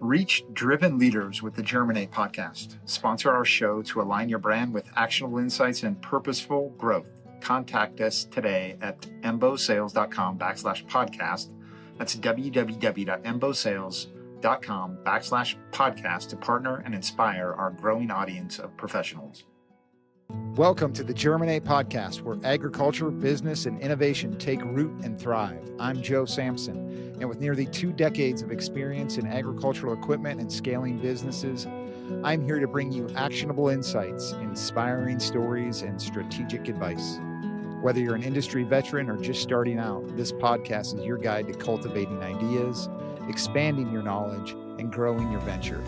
Reach driven leaders with the Germinate Podcast. Sponsor our show to align your brand with actionable insights and purposeful growth. Contact us today at embosales.com/podcast. That's www.embosales.com/podcast to partner and inspire our growing audience of professionals. Welcome to the Germinate Podcast, where agriculture, business, and innovation take root and thrive. I'm Joe Sampson, and with nearly 2 decades of experience in agricultural equipment and scaling businesses, I'm here to bring you actionable insights, inspiring stories, and strategic advice. Whether you're an industry veteran or just starting out, this podcast is your guide to cultivating ideas, expanding your knowledge, and growing your venture.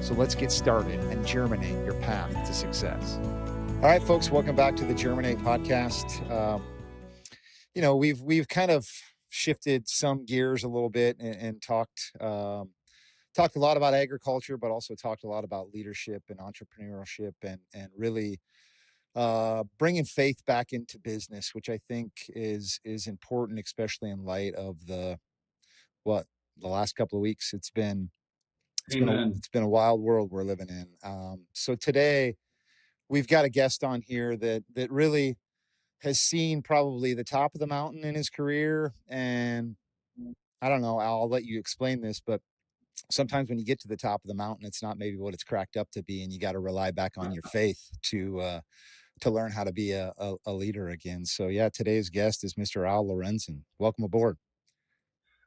So let's get started and germinate your path to success. All right, folks, welcome back to the Germinate Podcast. We've kind of shifted some gears a little bit and talked a lot about agriculture, but also talked a lot about leadership and entrepreneurship and really bringing faith back into business, which I think is important, especially in light of the last couple of weeks. It's been a wild world we're living in. So today, we've got a guest on here that really has seen probably the top of the mountain in his career. And I don't know, I'll let you explain this, but sometimes when you get to the top of the mountain, it's not maybe what it's cracked up to be. And you got to rely back on your faith to learn how to be a leader again. So yeah, today's guest is Mr. Lorenzen. Welcome aboard.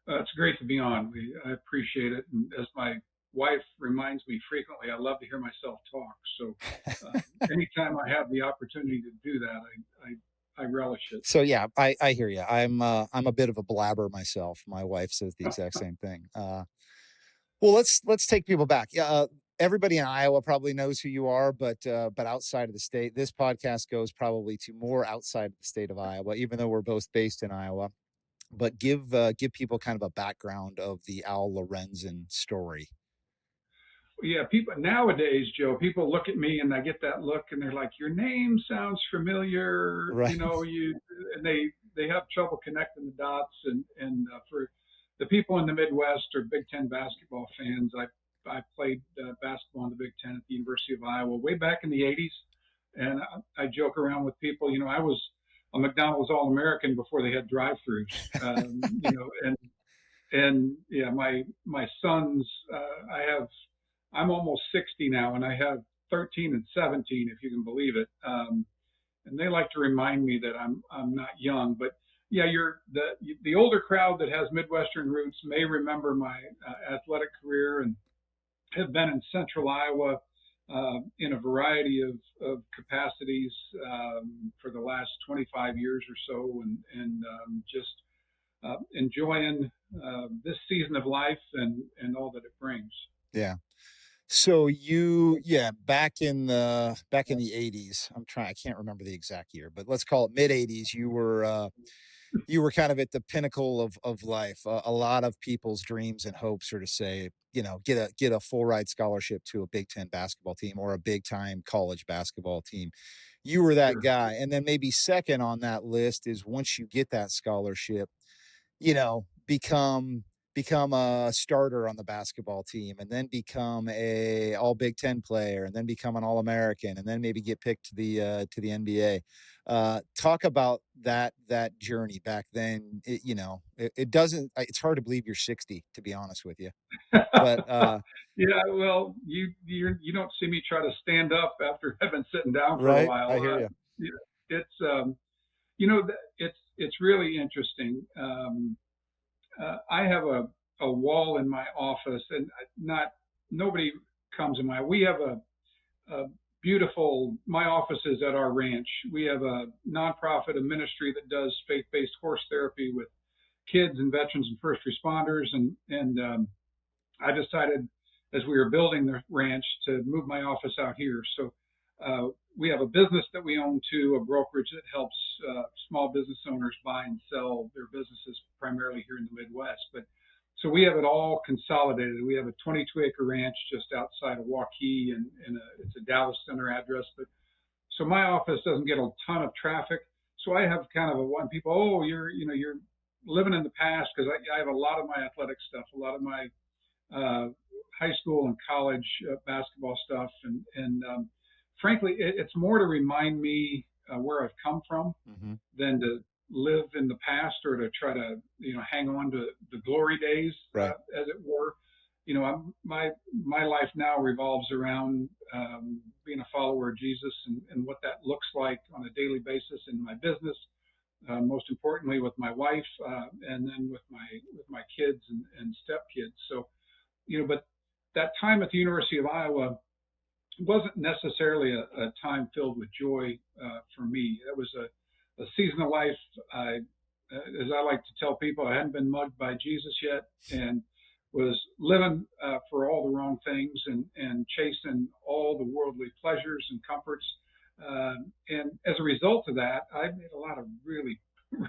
It's great to be on. I appreciate it. And as my wife reminds me frequently, I love to hear myself talk. So anytime I have the opportunity to do that, I relish it. So yeah, I hear you. I'm a bit of a blabber myself. My wife says the exact same thing. Well, let's take people back. Everybody in Iowa probably knows who you are, but outside of the state, this podcast goes probably to more outside of the state of Iowa, even though we're both based in Iowa. But give people kind of a background of the Lorenzen story. Yeah, people nowadays, Joe, people look at me and I get that look and they're like, your name sounds familiar. Right. And they have trouble connecting the dots. And for the people in the Midwest or Big Ten basketball fans, I played basketball in the Big Ten at the University of Iowa way back in the 80s. And I joke around with people, I was a McDonald's All-American before they had drive-thrus, and yeah, my sons, I'm almost 60 now, and I have 13 and 17, if you can believe it. And they like to remind me that I'm not young, but yeah, the older crowd that has Midwestern roots may remember my athletic career and have been in Central Iowa in a variety of capacities for the last 25 years or so, and just enjoying this season of life and all that it brings. Yeah. So back in the 80s, I can't remember the exact year, but let's call it mid 80s. You were kind of at the pinnacle of life. A lot of people's dreams and hopes are to say, get a full ride scholarship to a Big Ten basketball team or a big time college basketball team. You were that guy. And then maybe second on that list is once you get that scholarship, become a starter on the basketball team, and then become a all Big Ten player, and then become an All-American, and then maybe get picked to the NBA. Talk about that journey back then. It's hard to believe you're 60, to be honest with you. But yeah, well, you don't see me try to stand up after I've been sitting down for right? a while. I hear you. It's really interesting. I have a wall in my office, and nobody comes in we have a beautiful, my office is at our ranch. We have a nonprofit, a ministry that does faith-based horse therapy with kids and veterans and first responders. And I decided as we were building the ranch to move my office out here. So we have a business that we own too, a brokerage that helps small business owners buy and sell their businesses primarily here in the Midwest. So we have it all consolidated. We have a 22-acre ranch just outside of Waukee, and it's a Dallas Center address. So my office doesn't get a ton of traffic. So I have kind of people, you're living in the past, because I have a lot of my athletic stuff, a lot of my high school and college basketball stuff, and frankly, it's more to remind me where I've come from Hmm. than to live in the past or to try to hang on to the glory days, Right. as it were. My life now revolves around being a follower of Jesus and what that looks like on a daily basis in my business, most importantly with my wife, and then with my kids and stepkids. So, but that time at the University of Iowa wasn't necessarily a time filled with joy for me. It was a season of life. As I like to tell people, I hadn't been mugged by Jesus yet, and was living for all the wrong things and chasing all the worldly pleasures and comforts. And as a result of that, I made a lot of really,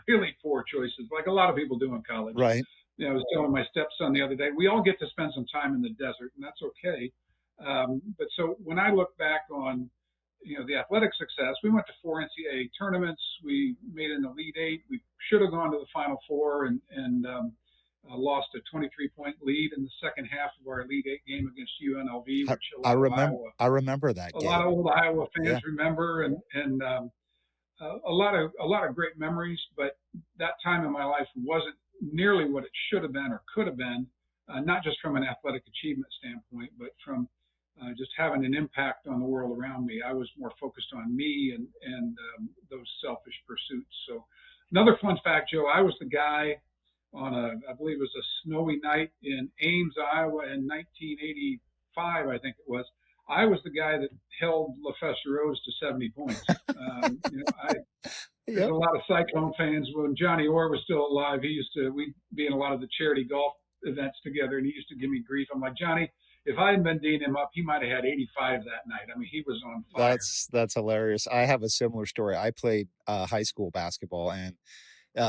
really poor choices, like a lot of people do in college. Right. I was telling my stepson the other day, we all get to spend some time in the desert, and that's okay. But so when I look back on, the athletic success, we went to 4 NCAA tournaments. We made an Elite Eight. We should have gone to the Final Four and lost a 23-point lead in the second half of our Elite Eight game against UNLV, which I remember that a game. lot of old Iowa fans Yeah. remember, and a lot of great memories. But that time in my life wasn't nearly what it should have been or could have been, not just from an athletic achievement standpoint, but from just having an impact on the world around me. I was more focused on me and those selfish pursuits. So another fun fact, Joe, I was the guy on I believe it was a snowy night in Ames, Iowa in 1985, I think it was. I was the guy that held LaFesta Rose to 70 points. There's Yep. a lot of Cyclone fans. When Johnny Orr was still alive, we'd be in a lot of the charity golf events together, and he used to give me grief. I'm like, Johnny, if I hadn't been D'ing him up, he might have had 85 that night. I mean, he was on fire. That's hilarious. I have a similar story. I played high school basketball and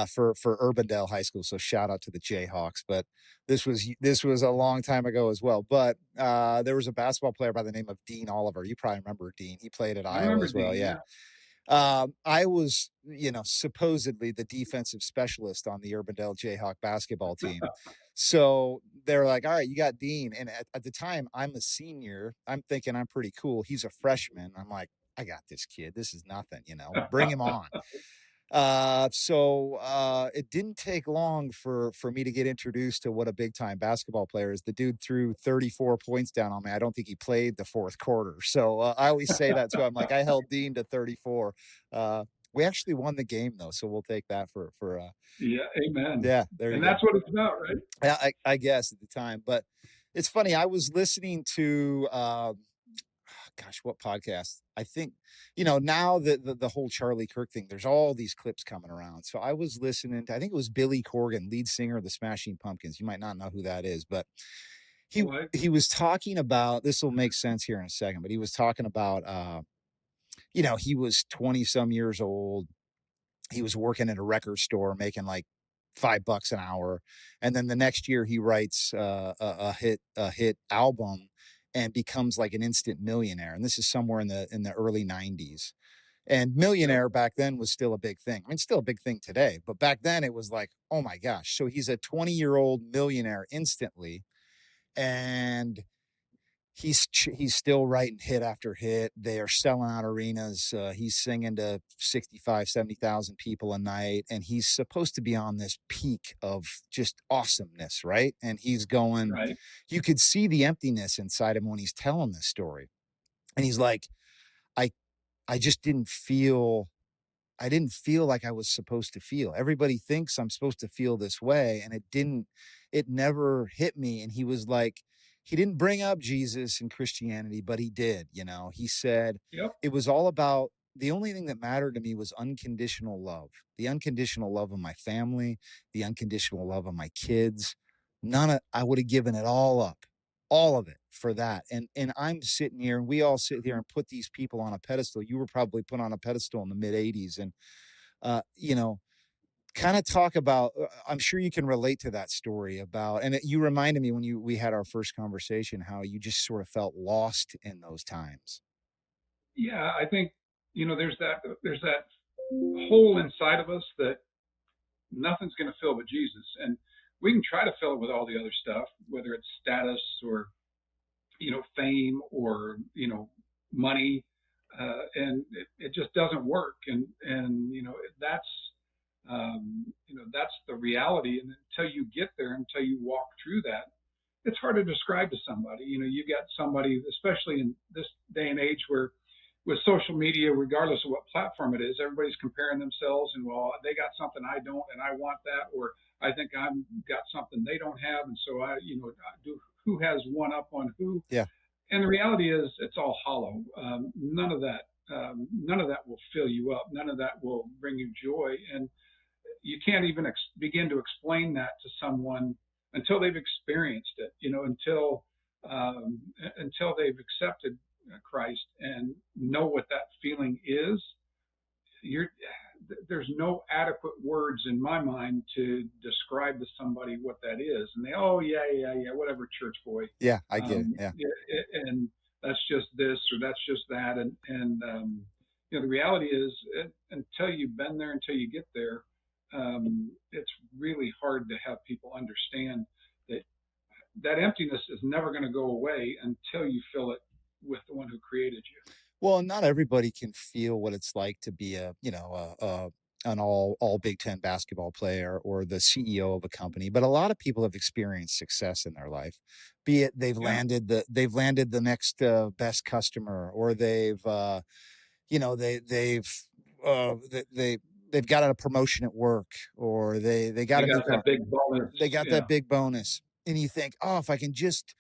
for Urbandale High School. So shout out to the Jayhawks. But this was a long time ago as well. But there was a basketball player by the name of Dean Oliver. You probably remember Dean. He played at Iowa as well. Dean, yeah. I was, supposedly the defensive specialist on the Urbandale Jayhawk basketball team. So they're like, all right, you got Dean. And at the time, I'm a senior. I'm thinking I'm pretty cool. He's a freshman. I'm like, I got this kid. This is nothing, bring him on. So it didn't take long for me to get introduced to what a big time basketball player is. The dude threw 34 points down on me. I don't think he played the fourth quarter. So I always say that too. I'm like, I held Dean to 34. We actually won the game though, so we'll take that for yeah, amen. Yeah, there you and go. That's what it's about, right? Yeah, I guess at the time. But it's funny. I was listening to gosh, what podcast? I think, now the whole Charlie Kirk thing, there's all these clips coming around. So I was listening to, I think it was Billy Corgan, lead singer of the Smashing Pumpkins. You might not know who that is, but he was talking about, this will make sense here in a second, but he was talking about, he was 20 some years old. He was working at a record store making like $5 an hour. And then the next year he writes a hit album and becomes like an instant millionaire. And this is somewhere in the early 90s. And millionaire back then was still a big thing. I mean, still a big thing today, but back then it was like, oh my gosh. So he's a 20-year-old millionaire instantly. And he's still writing hit after hit. They are selling out arenas. He's singing to 65, 70,000 people a night. And he's supposed to be on this peak of just awesomeness, right? And he's going, right. You could see the emptiness inside him when he's telling this story. And he's like, I just didn't feel like I was supposed to feel. Everybody thinks I'm supposed to feel this way. And it never hit me. And he was like, he didn't bring up Jesus and Christianity, but he did, he said, It was all about, the only thing that mattered to me was unconditional love, the unconditional love of my family, the unconditional love of my kids. I would have given it all up, all of it for that. And I'm sitting here, and we all sit here and put these people on a pedestal. You were probably put on a pedestal in the mid 80s. And, kind of talk about, I'm sure you can relate to that story about, and you reminded me when we had our first conversation, how you just sort of felt lost in those times. Yeah, I think, there's that hole inside of us that nothing's going to fill but Jesus. And we can try to fill it with all the other stuff, whether it's status or fame or money, and it just doesn't work. And that's the reality. And until you get there, until you walk through that, it's hard to describe to somebody. You got somebody, especially in this day and age where with social media, regardless of what platform it is, everybody's comparing themselves and, well, they got something I don't and I want that, or I think I've got something they don't have. And so who has one up on who? Yeah. And the reality is it's all hollow. None of that will fill you up. None of that will bring you joy. And you can't even begin to explain that to someone until they've experienced it, until they've accepted Christ and know what that feeling is. There's no adequate words in my mind to describe to somebody what that is. And they, oh yeah, whatever, church boy. Yeah, I get it. Yeah. And that's just this or that's just that. And the reality is, until you've been there, until you get there, it's really hard to have people understand that emptiness is never going to go away until you fill it with the one who created you. Well, not everybody can feel what it's like to be an all Big Ten basketball player or the CEO of a company, but a lot of people have experienced success in their life. Be it they've landed the next best customer, or they've they've got a promotion at work, or they got that big bonus. They got that big bonus. And you think, oh, if I can just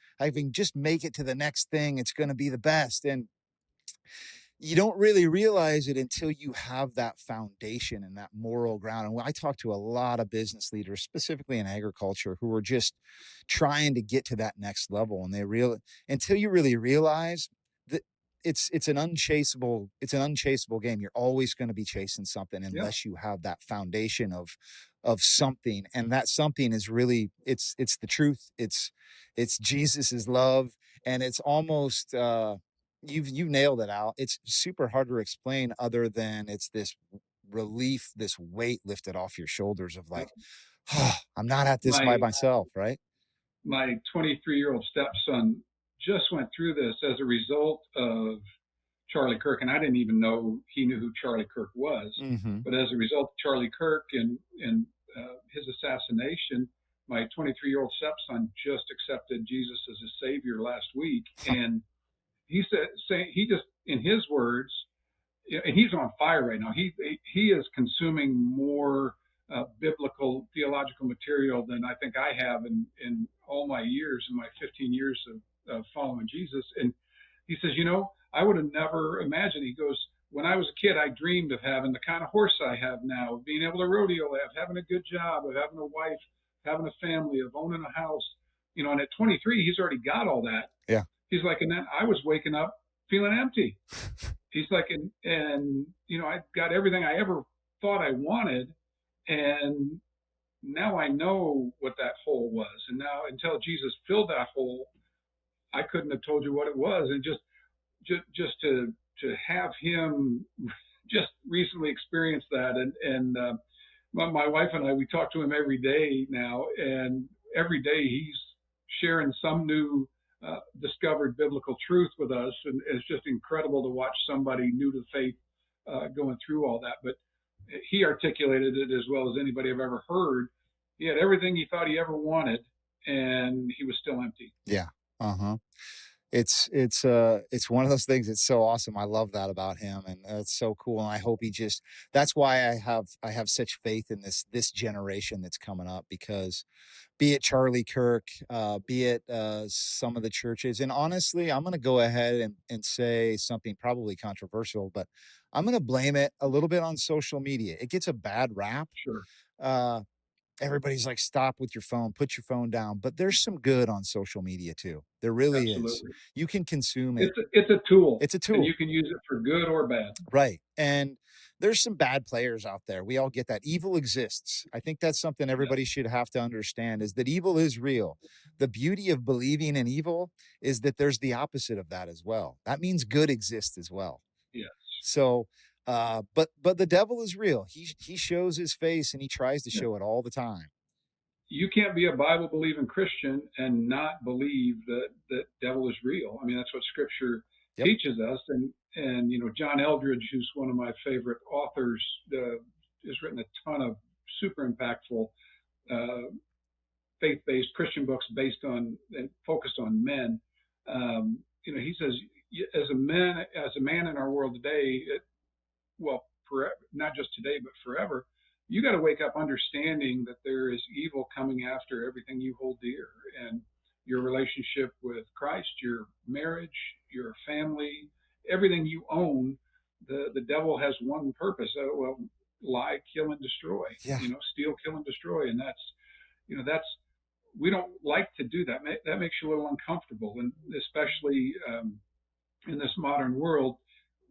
make it to the next thing, it's going to be the best. And you don't really realize it until you have that foundation and that moral ground. And I talk to a lot of business leaders, specifically in agriculture, who are just trying to get to that next level. And until you really realize that it's an unchaseable game. You're always going to be chasing something unless you have that foundation of something. And that something is really, it's the truth. It's Jesus's love. And it's almost, you've nailed it out. It's super hard to explain other than it's this relief, this weight lifted off your shoulders of like, oh, I'm not at this by myself, right? My 23-year-old stepson just went through this as a result of Charlie Kirk, and I didn't even know he knew who Charlie Kirk was. Mm-hmm. But as a result of Charlie Kirk and his assassination, my 23-year-old stepson just accepted Jesus as his Savior last week, and he just, in his words, and he's on fire right now. He is consuming more biblical theological material than I think I have in all my years, in my 15 years of following Jesus. And he says, I would have never imagined. He goes, when I was a kid, I dreamed of having the kind of horse I have now, of being able to rodeo, having a good job, of having a wife, having a family, of owning a house. And at 23, he's already got all that. Yeah. He's like, and then I was waking up feeling empty. He's like, and I got everything I ever thought I wanted, and now I know what that hole was. And now, until Jesus filled that hole, I couldn't have told you what it was. And just to have him just recently experience that, and my wife and I, we talk to him every day now, and every day he's sharing some new discovered biblical truth with us, and it's just incredible to watch somebody new to faith going through all that. But he articulated it as well as anybody I've ever heard. He had everything he thought he ever wanted, and he was still empty. Yeah. It's one of those things. It's so awesome. I love that about him, and it's so cool. And I hope that's why I have such faith in this generation that's coming up, because be it Charlie Kirk, be it some of the churches. And honestly, I'm going to go ahead and say something probably controversial, but I'm going to blame it a little bit on social media. It gets a bad rap. Sure. Everybody's like, stop with your phone, put your phone down. But there's some good on social media too. There really is. You can consume it. It's a tool. It's a tool. And you can use it for good or bad. Right. And there's some bad players out there. We all get that. Evil exists. I think that's something everybody should have to understand, is that evil is real. The beauty of believing in evil is that there's the opposite of that as well. That means good exists as well. Yes. So, but the devil is real. He shows his face, and he tries to show it all the time. you can't be a Bible believing Christian and not believe that devil is real. I mean, that's what Scripture Yep. teaches us. And John Eldredge, who's one of my favorite authors, has written a ton of super impactful uh, faith-based Christian books based on and focused on men. He says, as a man in our world today, well, forever, not just today, but forever, you got to wake up understanding that there is evil coming after everything you hold dear, and your relationship with Christ, your marriage, your family, everything you own. The devil has one purpose. Well, lie, kill, and destroy. Yeah. Steal, kill, and destroy, and that's we don't like to do that. That makes you a little uncomfortable, and especially in this modern world,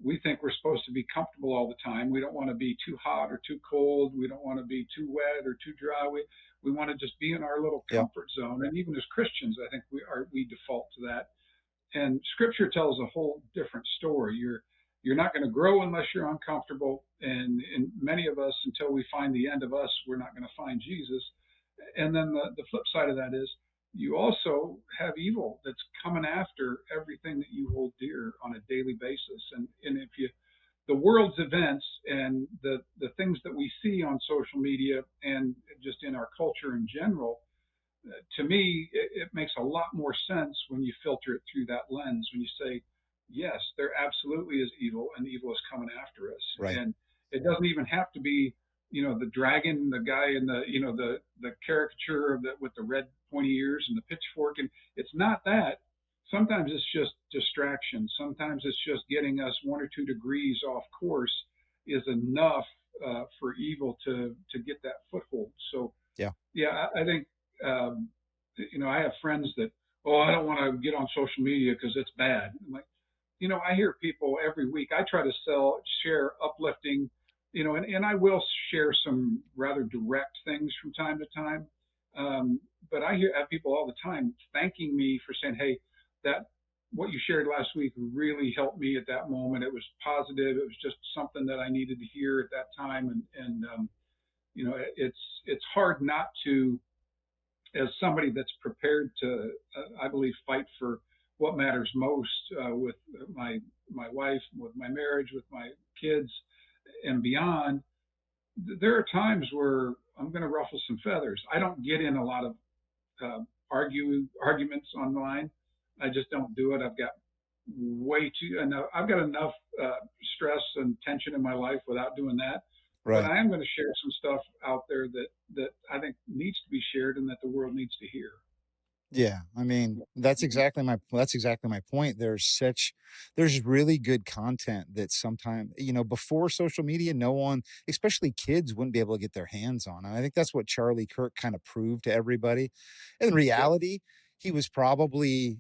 we think we're supposed to be comfortable all the time. We don't want to be too hot or too cold. We don't want to be too wet or too dry. We want to just be in our little Yep. comfort zone. And even as Christians, I think we default to that. And Scripture tells a whole different story. You're not going to grow unless you're uncomfortable. And many of us, until we find the end of us, we're not going to find Jesus. And then the flip side of that is you also have evil that's coming after everything that you hold dear on a daily basis. And if you, the world's events and the things that we see on social media and just in our culture in general, to me, it makes a lot more sense when you filter it through that lens, when you say, yes, there absolutely is evil, and evil is coming after us. Right. And it doesn't even have to be, the dragon, the guy in the caricature of with the red pointy ears and the pitchfork. And it's not that. Sometimes it's just distraction. Sometimes it's just getting us 1 or 2 degrees off course is enough for evil to get that foothold. So, Yeah. yeah, I think I have friends that, oh, I don't want to get on social media because it's bad. I'm like, I hear people every week. I try to share uplifting, and I will share some rather direct things from time to time. But I have people all the time thanking me for saying, hey, that what you shared last week really helped me at that moment. It was positive. It was just something that I needed to hear at that time. And it's hard not to, as somebody that's prepared to, I believe, fight for what matters most with my wife, with my marriage, with my kids, and beyond. There are times where I'm going to ruffle some feathers. I don't get in a lot of arguments online. I just don't do it. I've got way too enough. I've got enough stress and tension in my life without doing that. But Right. I am going to share some stuff out there that I think needs to be shared and that the world needs to hear. Yeah, I mean, that's exactly my point. There's really good content that sometimes, before social media, no one, especially kids, wouldn't be able to get their hands on. And I think that's what Charlie Kirk kind of proved to everybody. In Yep. reality, he was probably,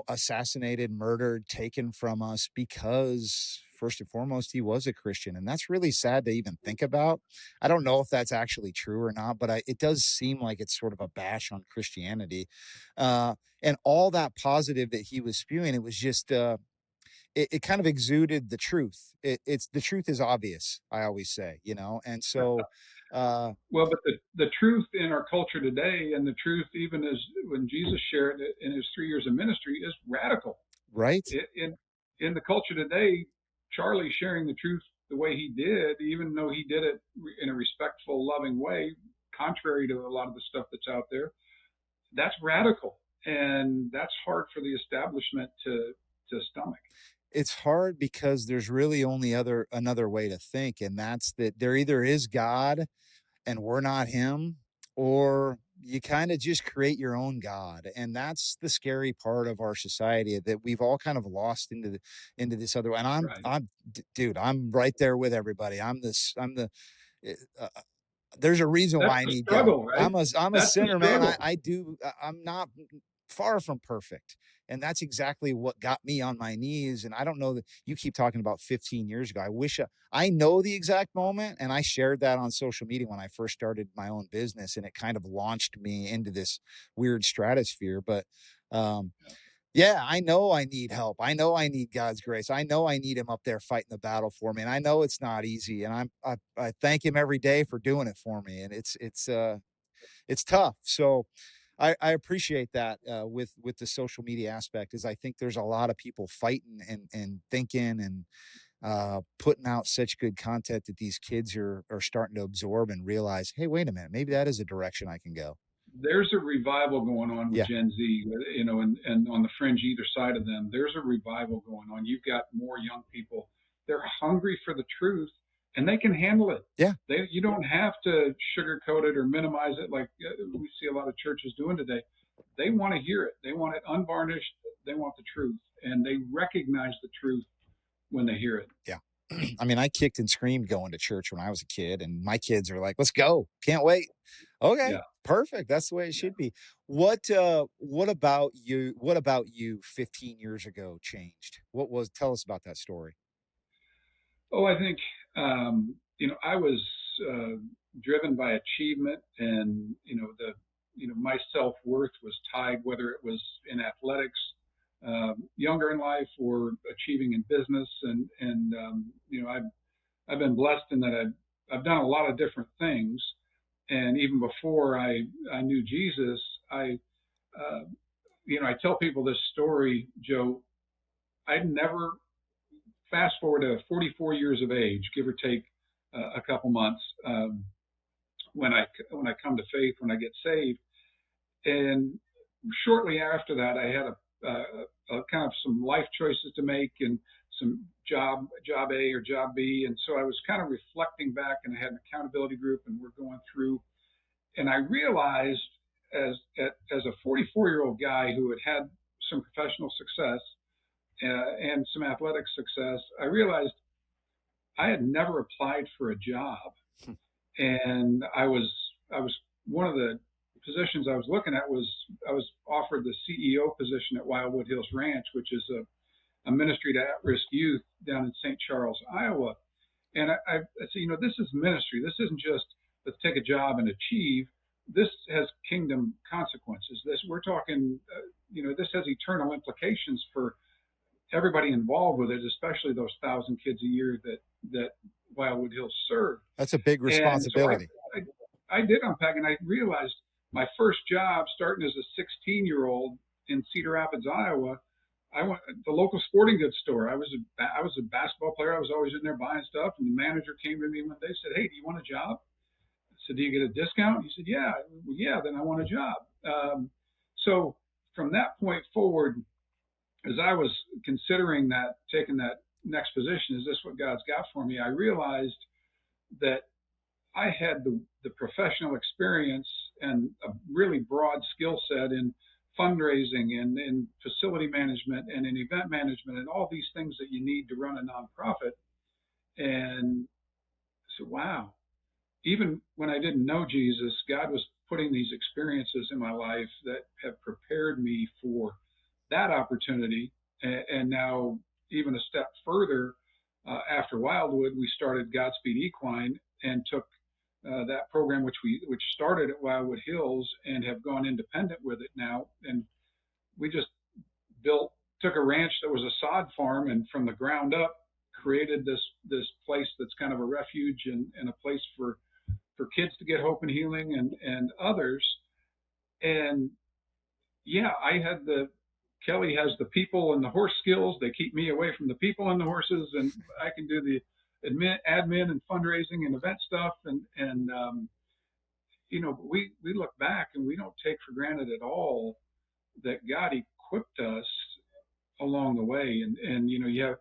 assassinated, murdered, taken from us because first and foremost, he was a Christian. And that's really sad to even think about. I don't know if that's actually true or not, but it does seem like it's sort of a bash on Christianity, and all that positive that he was spewing. It was just it kind of exuded the truth. It's the truth is obvious, I always say, and so Well, but the truth in our culture today, and the truth even as when Jesus shared it in his 3 years of ministry, is radical. right. In the culture today, Charlie sharing the truth the way he did, even though he did it in a respectful, loving way, contrary to a lot of the stuff that's out there, that's radical, and that's hard for the establishment to stomach. It's hard because there's really only another way to think, and that's that there either is God and we're not him, or you kind of just create your own God. And that's the scary part of our society, that we've all kind of lost into this other. And Right. dude, I'm right there with everybody. I'm the eh, there's a reason That's why I the need God. struggle, right? I'm a That's the sinner, man. struggle. I'm not far from perfect. And that's exactly what got me on my knees. And I don't know that you keep talking about 15 years ago. I know the exact moment. And I shared that on social media when I first started my own business. And it kind of launched me into this weird stratosphere. But um, yeah, I know I need help. I know I need God's grace. I know I need him up there fighting the battle for me. And I know it's not easy. And I thank him every day for doing it for me. And it's it's tough. So I appreciate that with the social media aspect is I think there's a lot of people fighting and thinking and putting out such good content that these kids are starting to absorb and realize, hey, wait a minute, maybe that is a direction I can go. There's a revival going on with Yeah, Gen Z, and on the fringe either side of them, there's a revival going on. You've got more young people. They're hungry for the truth, and they can handle it. yeah, You don't have to sugarcoat it or minimize it like we see a lot of churches doing today. They want to hear it. They want it unvarnished. They want the truth, and they recognize the truth when they hear it. yeah. I mean, I kicked and screamed going to church when I was a kid, and my kids are like, "Let's go! Can't wait." Okay, Yeah, perfect. That's the way it yeah. should be. What about you? What about you 15 years ago changed? What was tell us about that story? Oh, I think I was uh, driven by achievement, and my self worth was tied, whether it was in athletics, younger in life, or achieving in business, and I've been blessed in that I've done a lot of different things, and even before I knew Jesus, I uh, I tell people this story, Joe. I'd never fast forward to 44 years of age, give or take a couple months, when I come to faith, when I get saved, and shortly after that, I had a kind of some life choices to make and some job A or job B, and so I was kind of reflecting back, and I had an accountability group, and we're going through, and I realized as a 44-year-old guy who had some professional success and some athletic success, I realized I had never applied for a job, and I was one of the positions I was looking at was I was offered the CEO position at Wildwood Hills Ranch, which is a ministry to at-risk youth down in St. Charles, Iowa. And I said, this is ministry. This isn't just let's take a job and achieve. This has kingdom consequences. We're talking, this has eternal implications for everybody involved with it, especially those 1,000 kids a year that Wildwood Hills served. That's a big And so responsibility. I did unpack, and I realized my first job, starting as a 16-year-old in Cedar Rapids, Iowa, I went to the local sporting goods store. I was a basketball player. I was always in there buying stuff, and the manager came to me one day and said, "Hey, do you want a job?" I said, "Do you get a discount?" He said, "Yeah." Well, yeah, then I want a job. So from that point forward, as I was considering that, taking that next position, is this what God's got for me? I realized that I had the professional experience and a really broad skill set in fundraising and in facility management and in event management and all these things that you need to run a nonprofit. And so, wow, even when I didn't know Jesus, God was putting these experiences in my life that have prepared me for that opportunity. And now, even a step further, after Wildwood, we started Godspeed Equine and took that program, which started at Wildwood Hills, and have gone independent with it now. And we just took a ranch that was a sod farm, and from the ground up, created this place that's kind of a refuge and a place for kids to get hope and healing and others. And yeah, Kelly has the people and the horse skills. They keep me away from the people and the horses, and I can do the admin and fundraising and event stuff. We look back and we don't take for granted at all that God equipped us along the way. You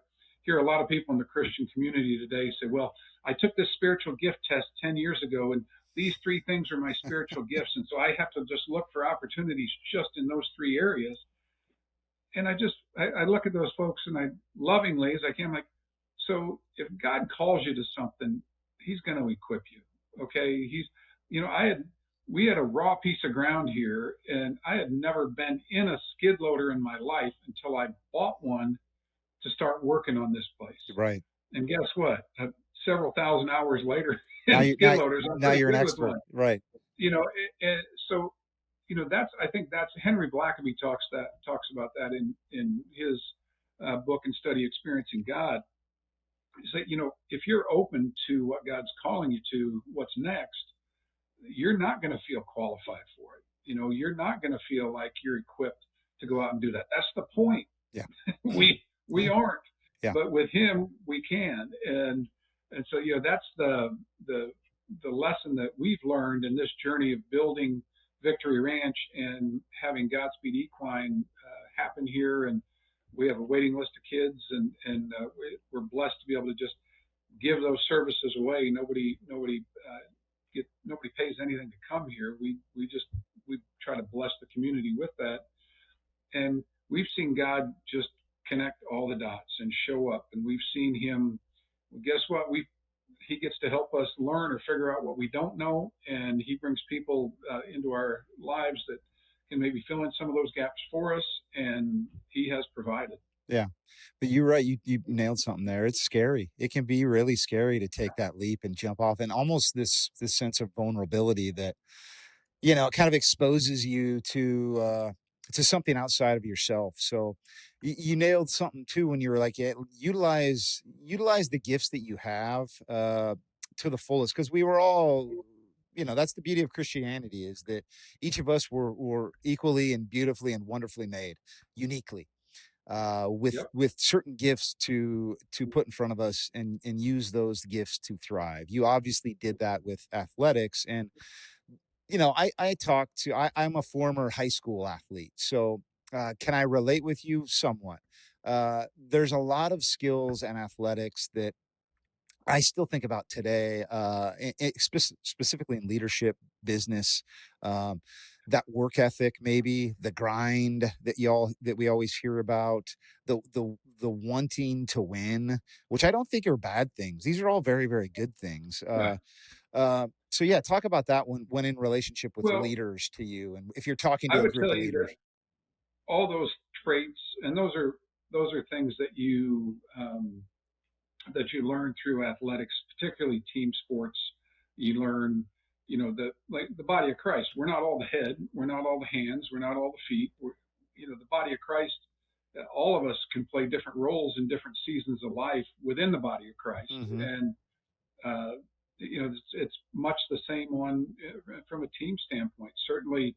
hear a lot of people in the Christian community today say, "Well, I took this spiritual gift test 10 years ago, and these three things are my spiritual gifts, and so I have to just look for opportunities just in those three areas." And I look at those folks, and I lovingly, as I can, I'm like, so if God calls you to something, He's going to equip you. Okay, we had a raw piece of ground here, and I had never been in a skid loader in my life until I bought one to start working on this place. Right. And guess what? Several thousand hours later Now in you skid loaders, I'm now pretty you're an good with expert. one. Right. So I think that's Henry Blackaby talks about that in his book and study Experiencing God. Is that if you're open to what God's calling you to, what's next, you're not going to feel qualified for it. You're not going to feel like you're equipped to go out and do that. That's the point. Yeah. We Yeah. aren't, Yeah. but with him we can. And so that's the lesson that we've learned in this journey of building Victory Ranch and having Godspeed Equine happen here. And we have a waiting list of kids, and we're blessed to be able to just give those services away. Nobody pays anything to come here. We try to bless the community with that, and we've seen God just connect all the dots and show up, and we've seen Him. Well, guess what? He gets to help us learn or figure out what we don't know, and He brings people into our lives that can maybe fill in some of those gaps for us, and He has provided. Yeah. But you're right. You nailed something there. It's scary. It can be really scary to take that leap and jump off, and almost this sense of vulnerability that, it kind of exposes you to something outside of yourself. So you nailed something too when you were like, yeah, utilize the gifts that you have to the fullest, because we were all, that's the beauty of Christianity, is that each of us were equally and beautifully and wonderfully made, uniquely, Yep. with certain gifts to put in front of us, and use those gifts to thrive. You obviously did that with athletics. And I'm a former high school athlete, so can I relate with you somewhat? There's a lot of skills and athletics that I still think about today, specifically in leadership, business, um, that work ethic, maybe the grind that we always hear about, the wanting to win, which I don't think are bad things. These are all very, very good things. Right. So yeah, talk about that when in relationship with Well, leaders to you, and if you're talking I to a would group tell of you leaders. that all those traits, and those are things that you learn through athletics, particularly team sports. You learn, like the body of Christ. We're not all the head. We're not all the hands. We're not all the feet. The body of Christ. All of us can play different roles in different seasons of life within the body of Christ, Mm-hmm. and it's much the same one from a team standpoint. Certainly,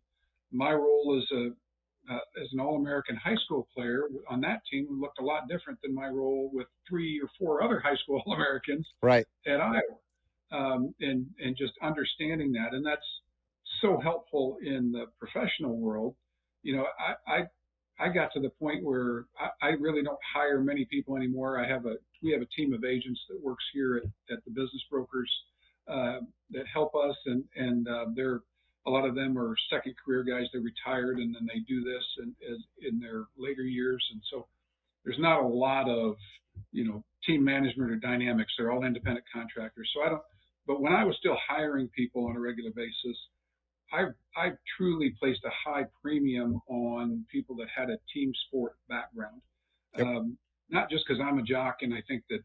my role as an All-American high school player on that team looked a lot different than my role with 3 or 4 other high school All-Americans Right. at Iowa, and just understanding that, and that's so helpful in the professional world. I got to the point where I really don't hire many people anymore. We have a team of agents that works here at the business brokers that help us, and they're a lot of them are second career guys. They retired and then they do this in their later years, and so there's not a lot of team management or dynamics. They're all independent contractors. So I don't. But when I was still hiring people on a regular basis, I truly placed a high premium on people that had a team sport background. Yep. Not just because I'm a jock and I think that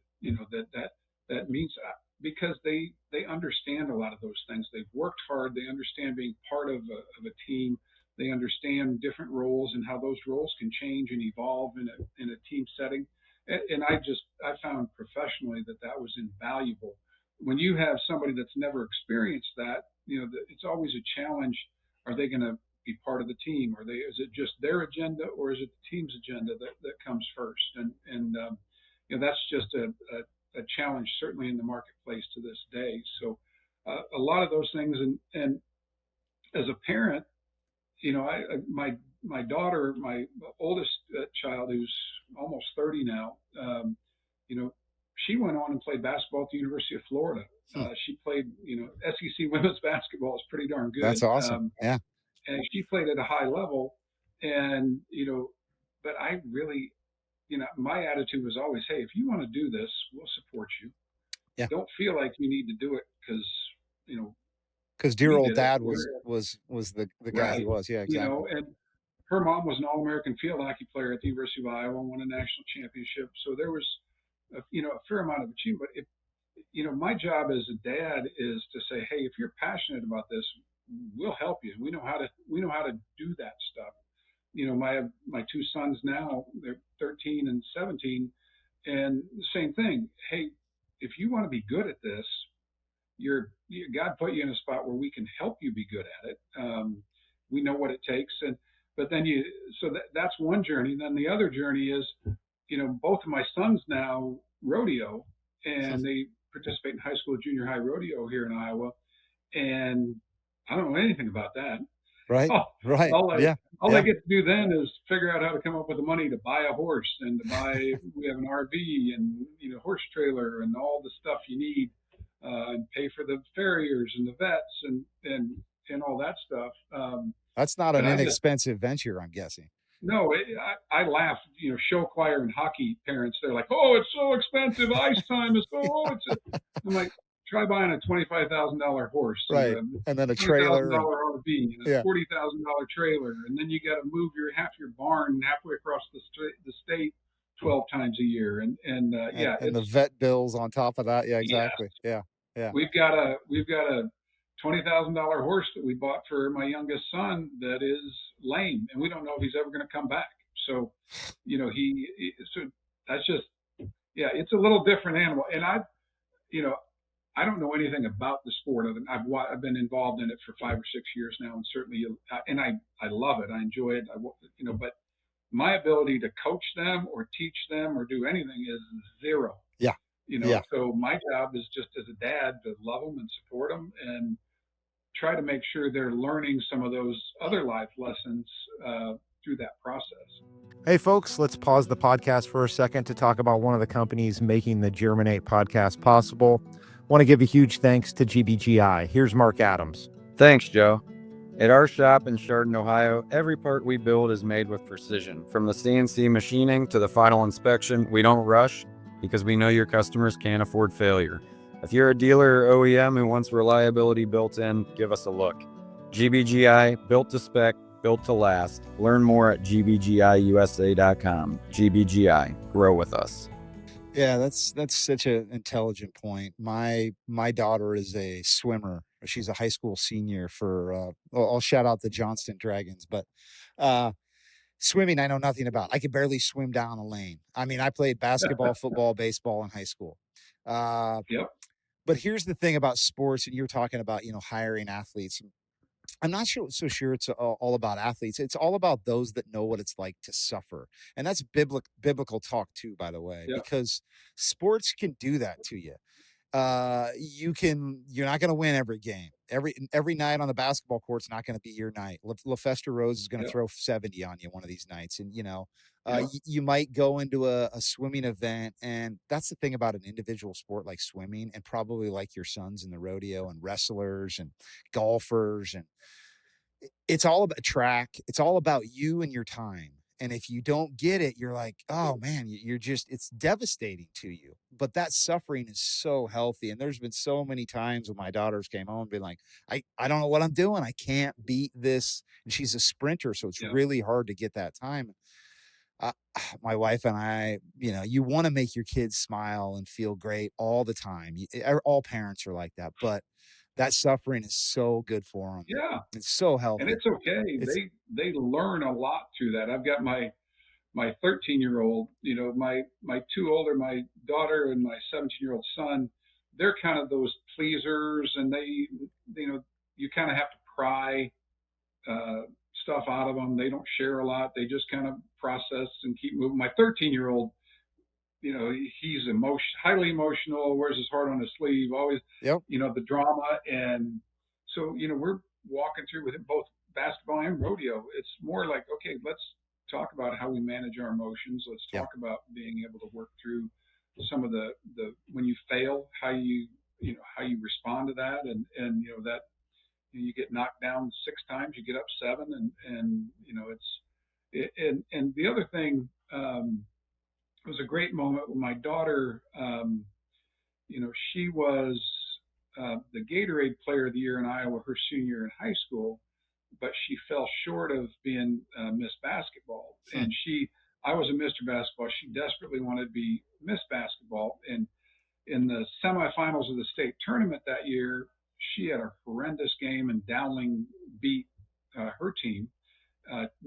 that means because they understand a lot of those things. They've worked hard. They understand being part of a team. They understand different roles and how those roles can change and evolve in a team setting. And I found professionally that was invaluable. When you have somebody that's never experienced that, it's always a challenge. Are they going to be part of the team? Is it just their agenda, or is it the team's agenda that comes first? And that's just a challenge, certainly in the marketplace to this day. So a lot of those things, and as a parent, my daughter, my oldest child, who's almost 30 now, she went on and played basketball at the University of Florida. She played, SEC women's basketball is pretty darn good. That's awesome. Yeah. And she played at a high level. And, but I really, my attitude was always, hey, if you want to do this, we'll support you. Yeah. Don't feel like you need to do it because dear old dad was the guy he was. Yeah, exactly. And her mom was an All-American field hockey player at the University of Iowa, won a national championship. So there was, a fair amount of achievement. My job as a dad is to say, hey, if you're passionate about this, we'll help you. We know how to do that stuff. My 2 sons now, they're 13 and 17, and the same thing. Hey, if you want to be good at this, you're God put you in a spot where we can help you be good at it. We know what it takes, but then that's one journey. Then the other journey is, both of my sons now rodeo, and they participate in high school, junior high rodeo here in Iowa, and I don't know anything about that. Right. Oh, Right. all I Yeah. all I Yeah. get to do then is figure out how to come up with the money to buy a horse and to buy. We have an RV and horse trailer and all the stuff you need, and pay for the farriers and the vets and all that stuff. That's not But an I just inexpensive venture, I'm guessing. no, I laugh. Show choir and hockey parents, they're like, "Oh, it's so expensive. Ice time is so." Oh, I'm like, try buying a $25,000 horse and Right. a And then a $20,000 trailer and RV and a yeah. $40,000 trailer, and then you got to move half your barn halfway across the state 12 times a year, and yeah, And the vet bills on top of that. Yeah, yes, exactly. Yeah. Yeah. we've got a $20,000 horse that we bought for my youngest son that is lame, and we don't know if he's ever going to come back. So, so that's just, yeah, it's a little different animal. And you know, I don't know anything about the sport. I've been involved in it for 5 or 6 years now, and certainly, and I love it. I enjoy it. But my ability to coach them or teach them or do anything is zero. Yeah. Yeah. So my job is just as a dad to love them and support them and try to make sure they're learning some of those other life lessons through that process. Hey, folks, let's pause the podcast for a second to talk about one of the companies making the Germinate podcast possible. Want to give a huge thanks to GBGI. Here's Mark Adams. Thanks, Joe. At our shop in Chardon, Ohio, every part we build is made with precision. From the CNC machining to the final inspection, we don't rush because we know your customers can't afford failure. If you're a dealer or OEM who wants reliability built in, give us a look. GBGI, built to spec, built to last. Learn more at gbgiusa.com. GBGI, grow with us. Yeah, that's such an intelligent point. My daughter is a swimmer. She's a high school senior for I'll shout out the Johnston Dragons, but swimming I know nothing about. I could barely swim down a lane. I mean, I played basketball, football, baseball in high school. Yep. But here's the thing about sports, and you're talking about, hiring athletes. I'm not so sure it's all about athletes. It's all about those that know what it's like to suffer. And that's biblical talk too, by the way, Yep. because sports can do that to you. You're not going to win every game. Every night on the basketball court's not going to be your night. LaFester Rose is going to Yep. throw 70 on you one of these nights. And, Yep. you might go into a swimming event. And that's the thing about an individual sport like swimming, and probably like your sons in the rodeo and wrestlers and golfers. And it's all about track. It's all about you and your time. And if you don't get it, you're like, oh man, it's devastating to you. But that suffering is so healthy. And there's been so many times when my daughters came home and been like, I don't know what I'm doing. I can't beat this. And she's a sprinter, so it's Yep. really hard to get that time. My wife and I, you want to make your kids smile and feel great all the time. All parents are like that, but that suffering is so good for them. Yeah. It's so healthy. And it's okay. They learn a lot through that. I've got my 13-year-old, my two older, my daughter and my 17-year-old son. They're kind of those pleasers, and they, you kind of have to pry stuff out of them. They don't share a lot. They just kind of process and keep moving. My 13-year-old, he's highly emotional, wears his heart on his sleeve, always, Yep. The drama. And so, we're walking through with him both basketball and rodeo. It's more like, okay, let's talk about how we manage our emotions. Let's talk about being able to work through some of the when you fail, how you respond to that. And that you get knocked down 6 times, you get up 7. And the other thing, it was a great moment when my daughter, she was the Gatorade Player of the Year in Iowa her senior year in high school, but she fell short of being Miss Basketball. And I was a Mr. Basketball. She desperately wanted to be Miss Basketball. And in the semifinals of the state tournament that year, she had a horrendous game, and Dowling beat her team.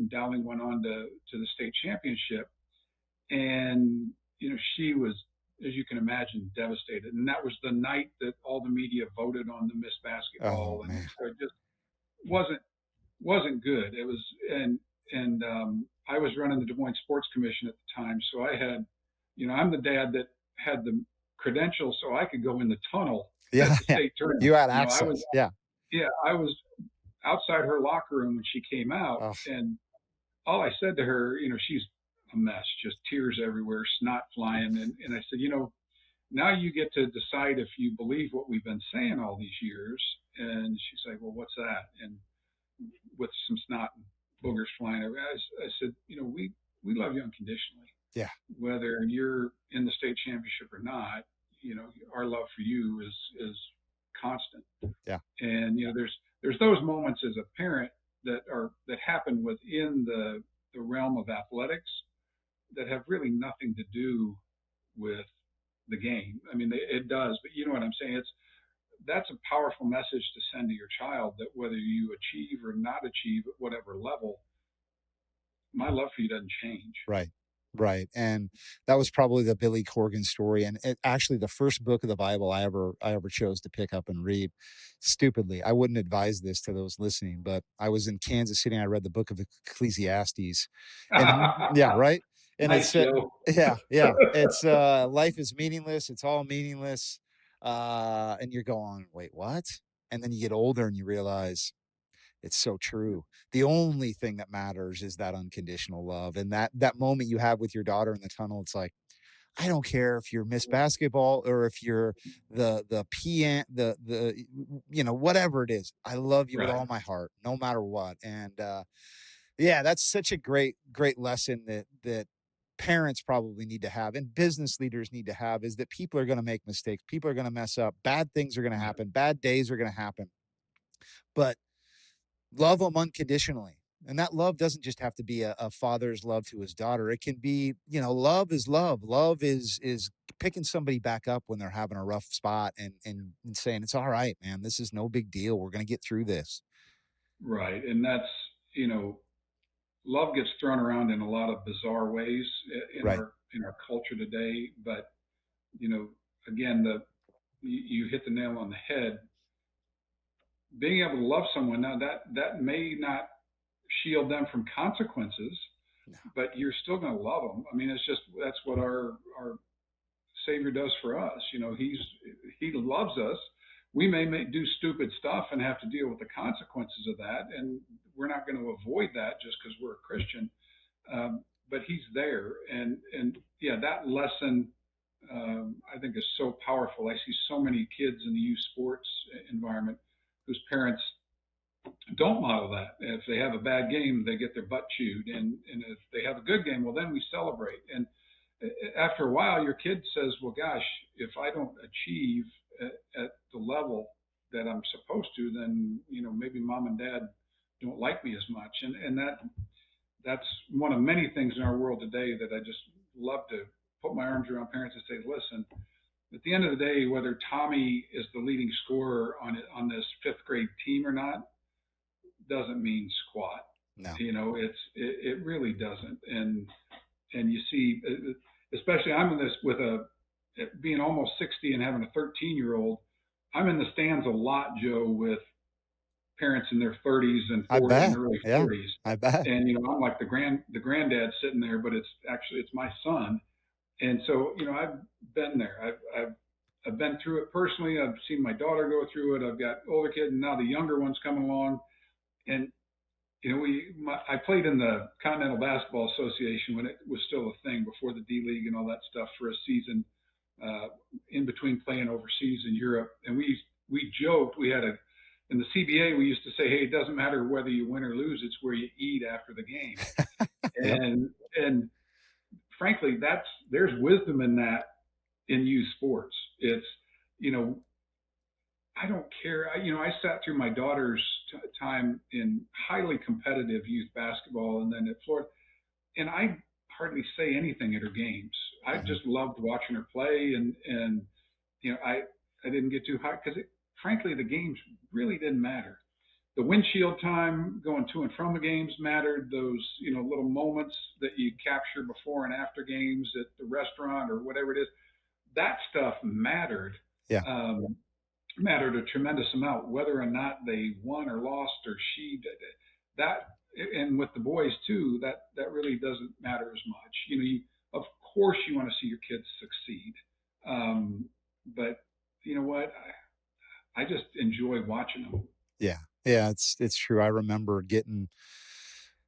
Dowling went on to the state championship. And, she was as you can imagine, devastated. And that was the night that all the media voted on the Miss Basketball, Oh and man. so it just wasn't good. It was, and I was running the Des Moines Sports Commission at the time, so I had, I'm the dad that had the credentials, so I could go in the tunnel at Yeah. the state tournament. You had I access. Yeah. was outside her locker room when she came out, Oh, and all I said to her, she's a mess, just tears everywhere, snot flying, and I said, now you get to decide if you believe what we've been saying all these years. And she's like, well, what's that? And with some snot and boogers flying over, I said, we love you unconditionally. yeah. Whether you're in the state championship or not, our love for you is constant. Yeah. And there's those moments as a parent that happen within the realm of athletics that have really nothing to do with the game. I mean, it does, but you know what I'm saying? That's a powerful message to send to your child, that whether you achieve or not achieve at whatever level, my love for you doesn't change. Right. And that was probably the Billy Corgan story. And actually the first book of the Bible I ever chose to pick up and read. Stupidly, I wouldn't advise this to those listening, but I was in Kansas City and I read the book of Ecclesiastes. And yeah, right. And nice, it's it's life is meaningless. It's all meaningless. And you're going, wait, what? And then you get older and you realize it's so true. The only thing that matters is that unconditional love. And that moment you have with your daughter in the tunnel, it's like, I don't care if you're Miss Basketball or if you're the PN, whatever it is. I love you with all my heart, no matter what. And that's such a great lesson that parents probably need to have, and business leaders need to have, is that people are going to make mistakes. People are going to mess up. Bad things are going to happen. Bad days are going to happen. But love them unconditionally. And that love doesn't just have to be a father's love to his daughter. It can be, love is love. Love is picking somebody back up when they're having a rough spot and saying, it's all right, man. This is no big deal. We're going to get through this. Right. And that's, love gets thrown around in a lot of bizarre ways in our culture today. But, again, you hit the nail on the head. Being able to love someone, now that may not shield them from consequences, but you're still going to love them. I mean, that's what our Savior does for us. He loves us. We may do stupid stuff and have to deal with the consequences of that, and we're not going to avoid that just because we're a Christian. But He's there, and that lesson I think is so powerful. I see so many kids in the youth sports environment whose parents don't model that. If they have a bad game, they get their butt chewed, and if they have a good game, well, then we celebrate. And after a while, your kid says, well, gosh, if I don't achieve at the level that I'm supposed to, then maybe mom and dad don't like me as much. And that's one of many things in our world today that I just love to put my arms around parents and say, listen, at the end of the day, whether Tommy is the leading scorer on this fifth grade team or not, doesn't mean squat. No. It really doesn't. And you see, especially I'm in this with being almost 60 and having a 13-year-old, I'm in the stands a lot, Joe, with parents in their 30s and 40s and early 40s. I bet. And I'm like the granddad sitting there, but it's my son. And so I've been there. I've been through it personally. I've seen my daughter go through it. I've got older kids, and now the younger one's coming along. And I played in the Continental Basketball Association when it was still a thing, before the D League and all that stuff, for a season in between playing overseas in Europe. And we joked, in the CBA, we used to say, hey, it doesn't matter whether you win or lose, it's where you eat after the game. And frankly, there's wisdom in that in youth sports. It's, I don't care. I sat through my daughter's time in highly competitive youth basketball and then at Florida, and I hardly say anything at her games. I just loved watching her play, and I didn't get too high because, frankly, the games really didn't matter. The windshield time going to and from the games mattered. Those little moments that you capture before and after games at the restaurant or whatever it is, that stuff mattered. Yeah. Mattered a tremendous amount, whether or not they won or lost or she did it. That, and with the boys too, that really doesn't matter as much. Of course you want to see your kids succeed, but you know what? I just enjoy watching them. Yeah. Yeah. It's true. I remember getting,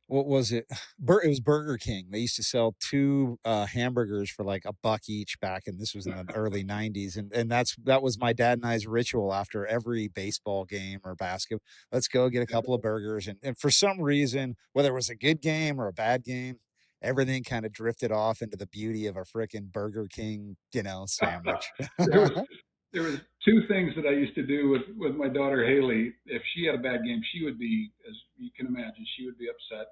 what was it? It was Burger King. They used to sell two hamburgers for like $1 each back, and this was in the early '90s, and that was my dad and I's ritual after every baseball game or basketball. Let's go get a couple of burgers, and for some reason, whether it was a good game or a bad game, everything kind of drifted off into the beauty of a freaking Burger King, sandwich. There was two things that I used to do with my daughter Haley. If she had a bad game, she would be, as you can imagine, she would be upset.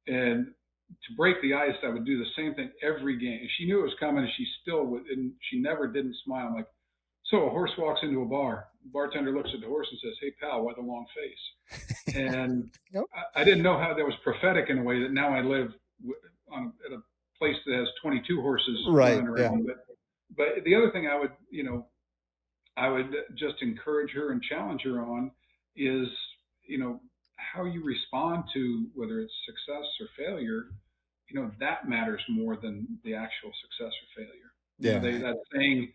And to break the ice, I would do the same thing every game. She knew it was coming, and she still would, and she never didn't smile. I'm like, so a horse walks into a bar. The bartender looks at the horse and says, "Hey, pal, why the long face?" And Yep. I didn't know how that was prophetic in a way that now I live at a place that has 22 horses running around. Yeah. But the other thing I would just encourage her and challenge her on is, how you respond to whether it's success or failure, that matters more than the actual success or failure. Yeah. That saying,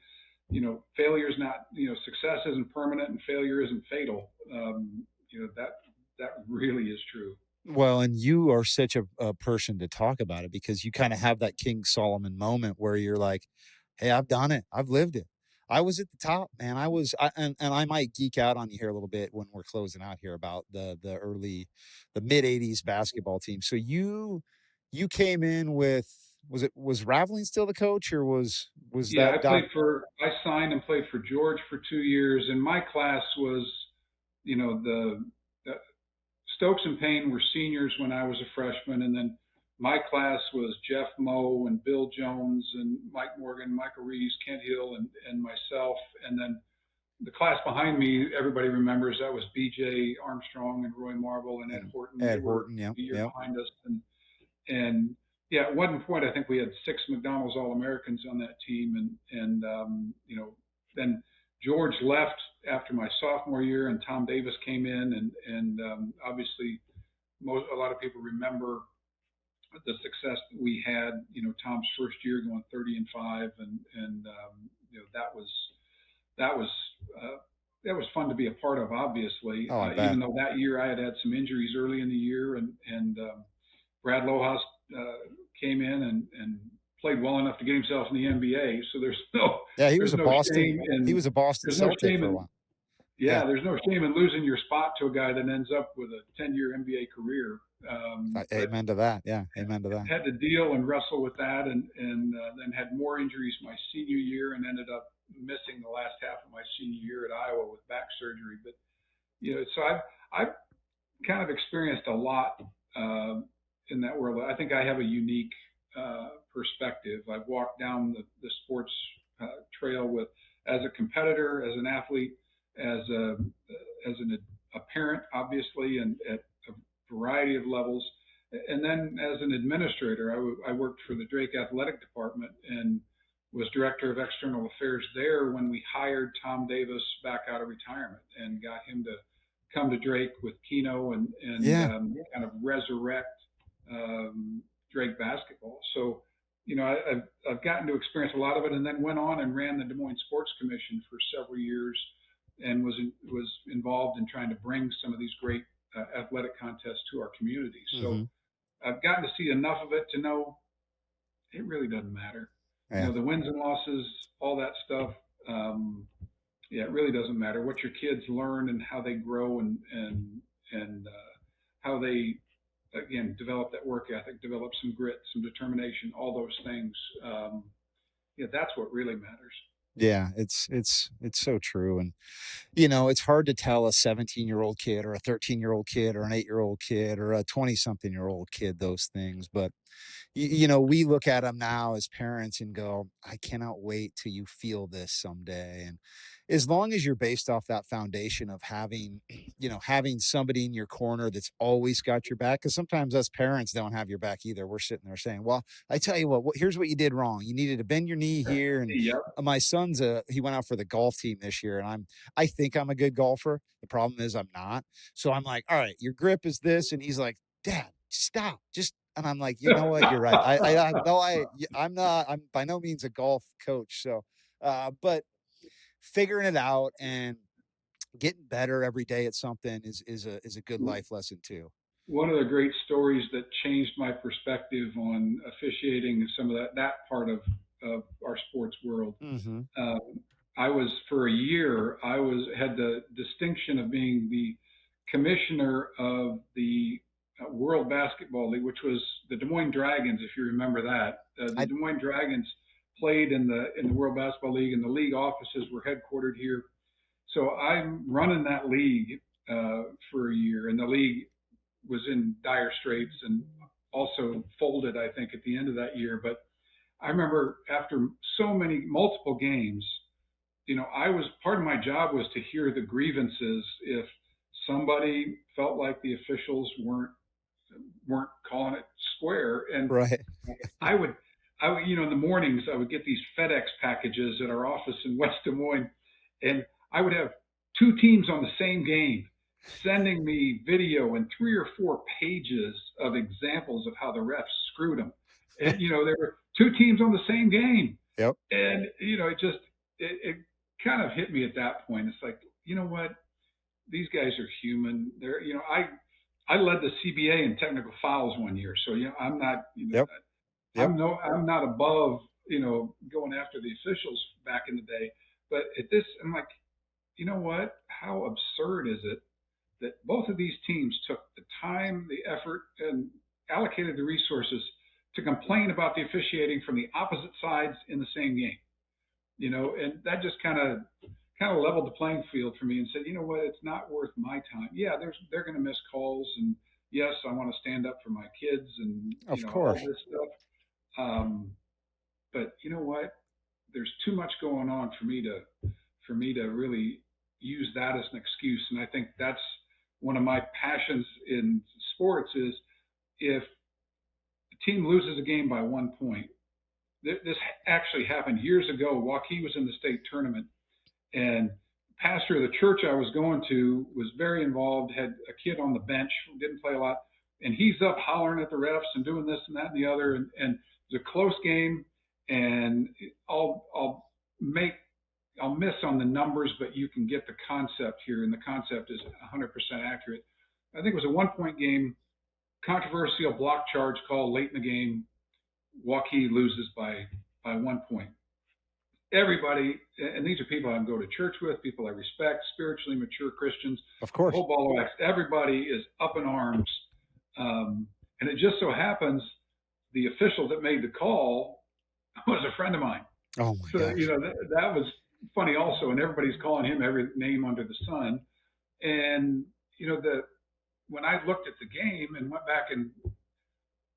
failure is not, success isn't permanent and failure isn't fatal. That really is true. Well, and you are such a person to talk about it, because you kind of have that King Solomon moment where you're like, hey, I've done it. I've lived it. I was at the top, man. And I might geek out on you here a little bit when we're closing out here about the mid '80s basketball team. So you came in with, was Raveling still the coach, or was yeah, that? I signed and played for George for 2 years, and my class was, the Stokes and Payne were seniors when I was a freshman, and then my class was Jeff Moe and Bill Jones and Mike Morgan, Michael Rees, Kent Hill, and myself. And then the class behind me, everybody remembers, that was B.J. Armstrong and Roy Marvel and Ed Horton. Ed Horton, yeah. A year behind us. And yeah, at one point, I think we had 6 McDonald's All-Americans on that team. And then George left after my sophomore year, and Tom Davis came in. And obviously, a lot of people remember the success that we had, Tom's first year going 30-5, and that was fun to be a part of, obviously. Even though that year I had some injuries early in the year, and Brad Lohaus came in and played well enough to get himself in the NBA. So there's no he was a Boston Celtic for a while. Yeah, there's no shame in losing your spot to a guy that ends up with a 10-year NBA career. Amen to that. Yeah, amen to that. Had to deal and wrestle with that, and then had more injuries my senior year, and ended up missing the last half of my senior year at Iowa with back surgery. But so I've kind of experienced a lot in that world. I think I have a unique perspective. I've walked down the sports trail as a competitor, as an athlete, as a parent, obviously, and at a variety of levels. And then as an administrator, I worked for the Drake Athletic Department and was director of external affairs there when we hired Tom Davis back out of retirement and got him to come to Drake with Keno and kind of resurrect Drake basketball. So, I've gotten to experience a lot of it, and then went on and ran the Des Moines Sports Commission for several years, and was involved in trying to bring some of these great athletic contests to our community. So I've gotten to see enough of it to know it really doesn't matter. Yeah. The wins and losses, all that stuff. It really doesn't matter. What your kids learn and how they grow and how they, again, develop that work ethic, develop some grit, some determination, all those things. That's what really matters. Yeah, it's so true. And, it's hard to tell a 17-year-old kid or a 13-year-old kid or an 8-year-old kid or a 20-something-year-old kid those things. But, we look at them now as parents and go, I cannot wait till you feel this someday. as long as you're based off that foundation of having, having somebody in your corner that's always got your back. Cause sometimes us parents don't have your back either. We're sitting there saying, well, I tell you what, here's what you did wrong. You needed to bend your knee here. And Yep. my son's he went out for the golf team this year, and I think I'm a good golfer. The problem is I'm not. So I'm like, all right, your grip is this. And he's like, Dad, stop. And I'm like, you know what? You're right. I'm not, I'm by no means a golf coach. So, but figuring it out and getting better every day at something is a good life lesson too. One of the great stories that changed my perspective on officiating and some of that part of our sports world. Mm-hmm. I was, for a year, had the distinction of being the commissioner of the World Basketball League, which was the Des Moines Dragons, if you remember that. The Des Moines Dragons played in the World Basketball League, and the league offices were headquartered here. So I'm running that league for a year, and the league was in dire straits and also folded, I think, at the end of that year. But I remember after multiple games, part of my job was to hear the grievances if somebody felt like the officials weren't calling it square. And right. I would, in the mornings, I would get these FedEx packages at our office in West Des Moines, and I would have two teams on the same game sending me video and 3 or 4 pages of examples of how the refs screwed them. And, there were two teams on the same game. Yep. And, it kind of hit me at that point. It's like, you know what? These guys are human. They're, I led the CBA in technical fouls one year. So, I'm not, Yep. I'm not above, going after the officials back in the day. But at this, I'm like, you know what? How absurd is it that both of these teams took the time, the effort, and allocated the resources to complain about the officiating from the opposite sides in the same game? And that just kind of leveled the playing field for me and said, you know what? It's not worth my time. Yeah, they're going to miss calls, and yes, I want to stand up for my kids and of course all this stuff. But you know what? There's too much going on for me to really use that as an excuse. And I think that's one of my passions in sports is if the team loses a game by 1 point. This actually happened years ago. Waukee was in the state tournament, and the pastor of the church I was going to was very involved, had a kid on the bench, didn't play a lot, and he's up hollering at the refs and doing this and that and the other, and it's a close game, and I'll miss on the numbers, but you can get the concept here, and the concept is 100% accurate. I think it was a 1-point game, controversial block charge call late in the game. Waukee loses by 1 point. Everybody, and these are people I can go to church with, people I respect, spiritually mature Christians. Of course. The whole ball of wax. Everybody is up in arms. And it just so happens the official that made the call was a friend of mine. Oh, my gosh. That was funny also. And everybody's calling him every name under the sun. And, when I looked at the game and went back, and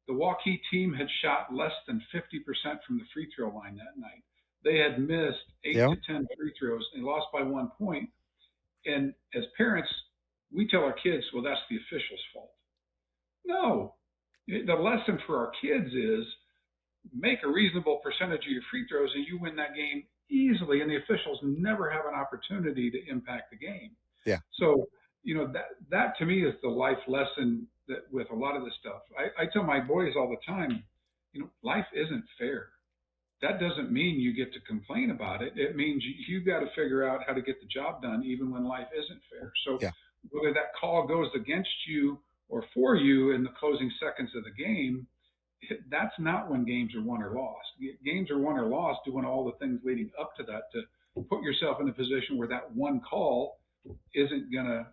the Waukee team had shot less than 50% from the free throw line that night. They had missed 8 to 10 free throws and lost by 1 point. And as parents, we tell our kids, well, that's the official's fault. No, the lesson for our kids is make a reasonable percentage of your free throws and you win that game easily. And the officials never have an opportunity to impact the game. Yeah. So, that to me is the life lesson that with a lot of this stuff. I tell my boys all the time, life isn't fair. That doesn't mean you get to complain about it. It means you got to figure out how to get the job done even when life isn't fair. So whether that call goes against you or for you in the closing seconds of the game, that's not when games are won or lost. Games are won or lost doing all the things leading up to that to put yourself in a position where that one call isn't going to,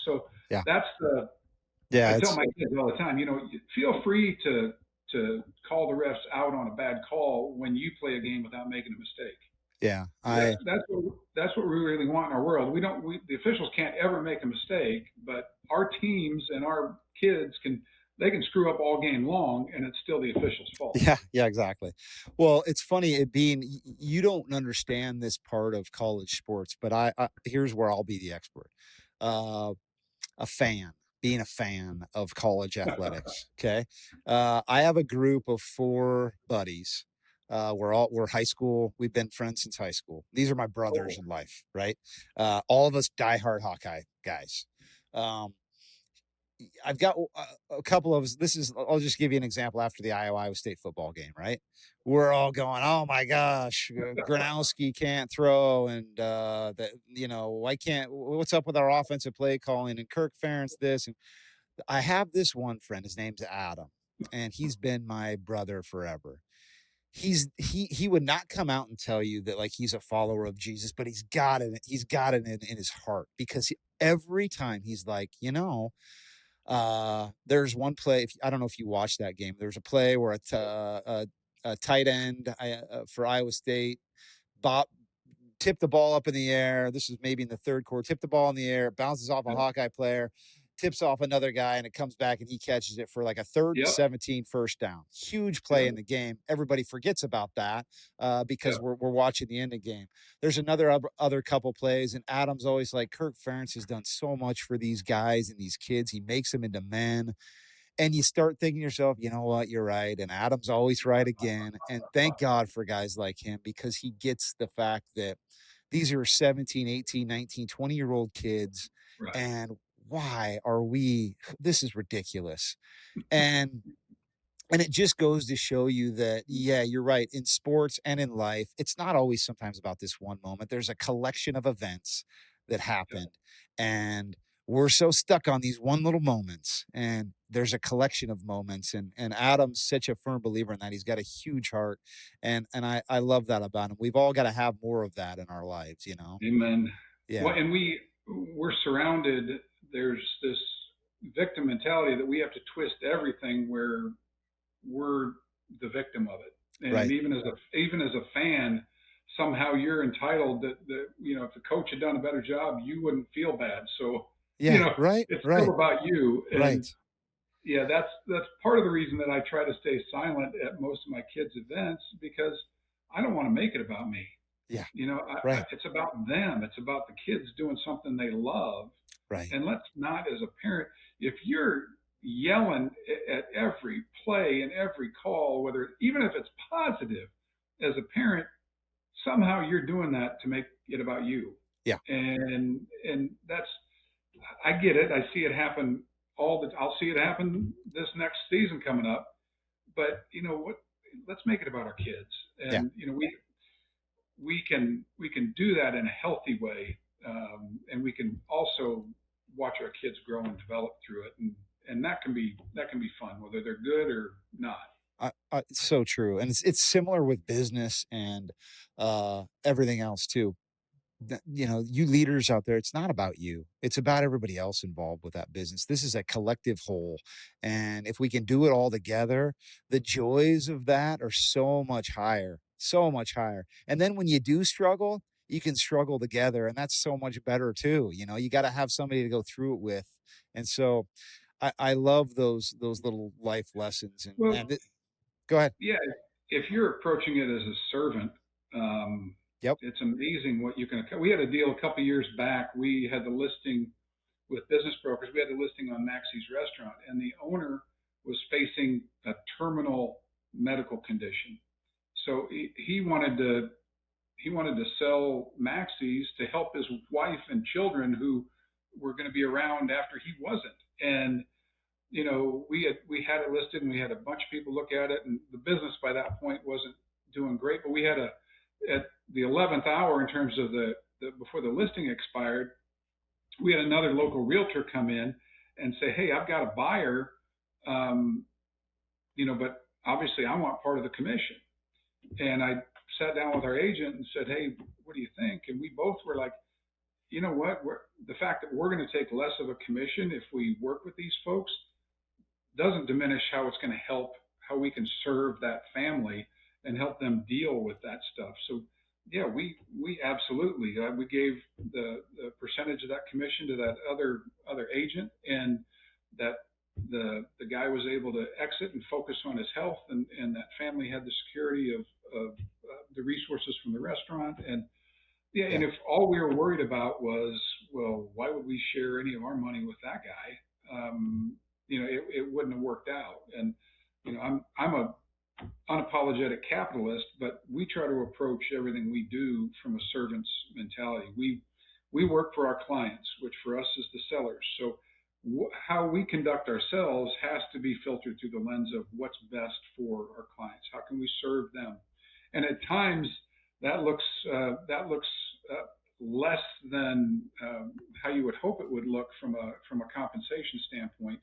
so that's the, I tell my kids all the time, feel free to call the refs out on a bad call when you play a game without making a mistake. Yeah, that's what we really want in our world. The officials can't ever make a mistake, but our teams and our kids can screw up all game long, and it's still the the official's fault. Yeah, exactly. Well, it's funny it being you don't understand this part of college sports, but I here's where I'll be the expert. Uh, a fan, being a fan of college athletics. Okay, I have a group of 4 buddies. We're high school. We've been friends since high school. These are my brothers in life, right? All of us diehard Hawkeye guys. Um, I've got a couple of us. I'll just give you an example after the Iowa State football game, right? We're all going, oh my gosh, Gronowski can't throw. And, what's up with our offensive play calling and Kirk Ferentz this. And I have this one friend, his name's Adam, and he's been my brother forever. He would not come out and tell you that like he's a follower of Jesus, but he's got it in his heart because every time he's like, there's one play. I don't know if you watched that game. There's a play where a tight end for Iowa State tipped the ball up in the air. This is maybe in the third quarter. Tipped the ball in the air, bounces off a Hawkeye player, tips off another guy, and it comes back and he catches it for like a 3rd and 17 first down. Huge play in the game. Everybody forgets about that because we're watching the end of the game. There's other couple plays, and Adam's always like, Kirk Ferentz has done so much for these guys and these kids. He makes them into men. And you start thinking to yourself, you know what, you're right. And Adam's always right again. And thank God for guys like him because he gets the fact that these are 17, 18, 19, 20-year-old kids. Right. And why are this is ridiculous. And it just goes to show you that, yeah, you're right. In sports and in life, it's not always sometimes about this one moment. There's a collection of events that happened. And we're so stuck on these one little moments, and there's a collection of moments. And Adam's such a firm believer in that. He's got a huge heart. And I love that about him. We've all got to have more of that in our lives, Amen. Yeah. Well, and we're surrounded. There's this victim mentality that we have to twist everything where we're the victim of it. And right. even as a fan, somehow you're entitled that if the coach had done a better job, you wouldn't feel bad. So right. It's right. still about you. And right. Yeah, that's part of the reason that I try to stay silent at most of my kids' events because I don't want to make it about me. Yeah. It's about them. It's about the kids doing something they love. Right. And let's not, as a parent, if you're yelling at every play and every call, even if it's positive, as a parent, somehow you're doing that to make it about you. Yeah. And that's, I get it. I see it happen I'll see it happen this next season coming up. But you know what? Let's make it about our kids. And we can do that in a healthy way, and we can also watch our kids grow and develop through it, and that can be fun, whether they're good or not. It's so true, and it's similar with business and everything else too. You leaders out there, it's not about you. It's about everybody else involved with that business. This is a collective whole. And if we can do it all together, the joys of that are so much higher. And then when you do struggle, you can struggle together. And that's so much better too. You got to have somebody to go through it with. And so I love those little life lessons. Go ahead. Yeah. If you're approaching it as a servant, yep. It's amazing what you can. We had a deal a couple of years back. We had the listing with business brokers. We had the listing on Maxie's Restaurant, and the owner was facing a terminal medical condition. So he wanted to sell Maxie's to help his wife and children who were going to be around after he wasn't. And we had it listed, and we had a bunch of people look at it, and the business by that point wasn't doing great. But we had at the 11th hour, in terms of the before the listing expired, we had another local realtor come in and say, "Hey, I've got a buyer, but obviously I want part of the commission." And I sat down with our agent and said, "Hey, what do you think?" And we both were like, "You know what? The fact that we're going to take less of a commission if we work with these folks doesn't diminish how it's going to help, how we can serve that family and help them deal with that stuff." So yeah, we absolutely, we gave the percentage of that commission to that other agent, and that the guy was able to exit and focus on his health, and that family had the security of the resources from the restaurant. And yeah, Yeah. and if all we were worried about was, well, why would we share any of our money with that guy? It wouldn't have worked out. And I'm a unapologetic capitalist, but we try to approach everything we do from a servant's mentality. We work for our clients, which for us is the sellers. So how we conduct ourselves has to be filtered through the lens of what's best for our clients. How can we serve them? And at times that looks less than how you would hope it would look from a compensation standpoint.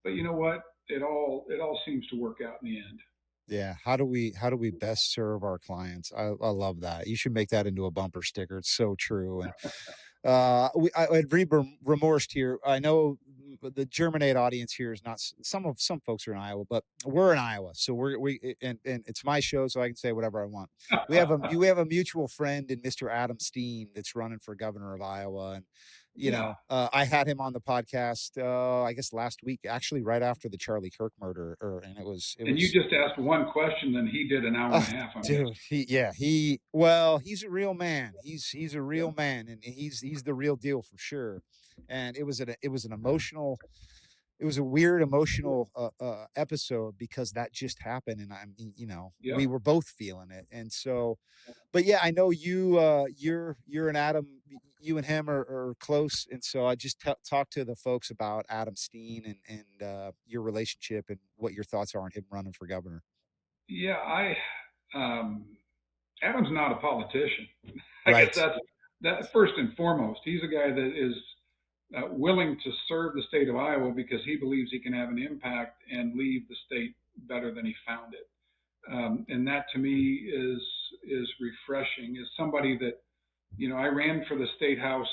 But you know what? It all seems to work out in the end. Yeah. How do we best serve our clients? I love that. You should make that into a bumper sticker. It's so true. And I'd read remorse here. I know the Germinate audience here is not some folks are in Iowa, but we're in Iowa, so and it's my show, so I can say whatever I want. We have a mutual friend in Mr. Adam Steen that's running for governor of Iowa, and Yeah. I had him on the podcast. I guess last week, actually, right after the Charlie Kirk murder, and it was And you just asked one question, and he did an hour and a half. dude, he's a real man. He's a real man, and he's the real deal for sure. And it was it was a weird emotional episode because that just happened, and Yep. we were both feeling it. And so, but yeah, I know you're an Adam. You and him are close, and so I just talked to the folks about Adam Steen and your relationship and what your thoughts are on him running for governor. Yeah, um, Adam's not a politician. I Right. guess that first and foremost. He's a guy that is willing to serve the state of Iowa because he believes he can have an impact and leave the state better than he found it. And that to me is refreshing. As somebody that I ran for the state house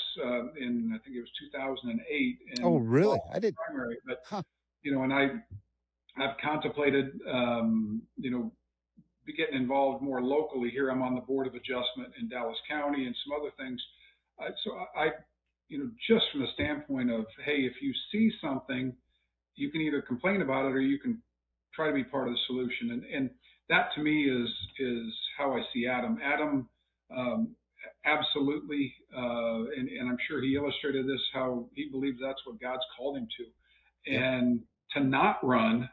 in I think it was 2008 Oh, and really? lost I did. the primary, but Huh. and I've contemplated be getting involved more locally here. I'm on the board of adjustment in Dallas County and some other things. So just from the standpoint of, hey, if you see something, you can either complain about it or you can try to be part of the solution. And that to me is how I see Adam. Adam, absolutely, and I'm sure he illustrated this, how he believes that's what God's called him to. Yep. And to not run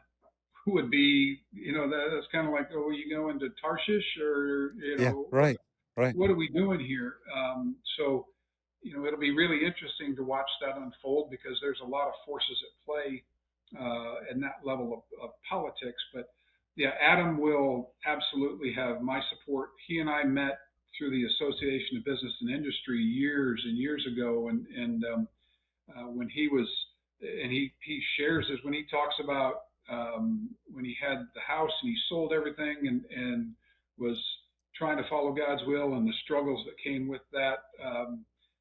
would be, that's kind of like, oh, you go into Tarshish or, Yeah. Right. Right. what are we doing here? So, it'll be really interesting to watch that unfold because there's a lot of forces at play in that level of politics. But yeah, Adam will absolutely have my support. He and I met through the Association of Business and Industry years and years ago, and when he was, and he shares this when he talks about when he had the house and he sold everything and was trying to follow God's will and the struggles that came with that.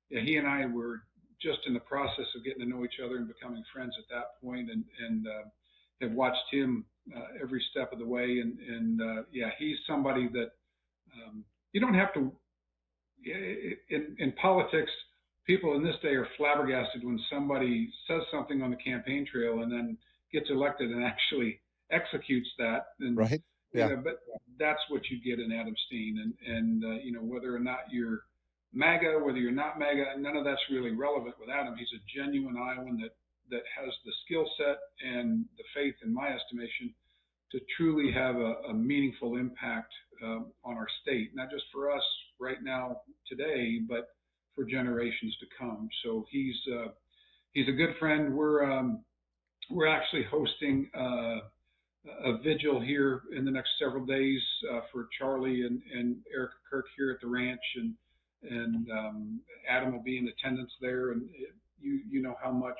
Yeah, he and I were just in the process of getting to know each other and becoming friends at that point, and have watched him every step of the way. And yeah, he's somebody that you don't have to. In politics, people in this day are flabbergasted when somebody says something on the campaign trail and then gets elected and actually executes that. And, Right. Yeah. but that's what you get in Adam Steen. And whether or not you're MAGA, whether you're not MAGA, none of that's really relevant with Adam. He's a genuine Iowan that has the skill set and the faith, in my estimation, to truly have a meaningful impact on our state, not just for us right now today, but for generations to come. So he's a good friend. We're actually hosting a vigil here in the next several days for Charlie and Erica Kirk here at the ranch, and Adam will be in attendance there. And you know how much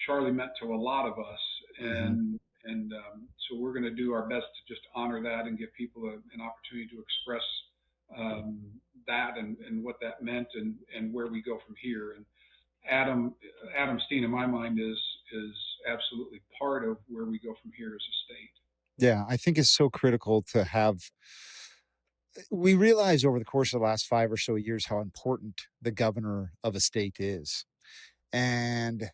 Charlie meant to a lot of us, Mm-hmm. and so we're going to do our best to just honor that and give people an opportunity to express that and what that meant and where we go from here. And Adam Steen, in my mind, is absolutely part of where we go from here as a state. Yeah, I think it's so critical to have. We realize over the course of the last 5 or so years how important the governor of a state is, and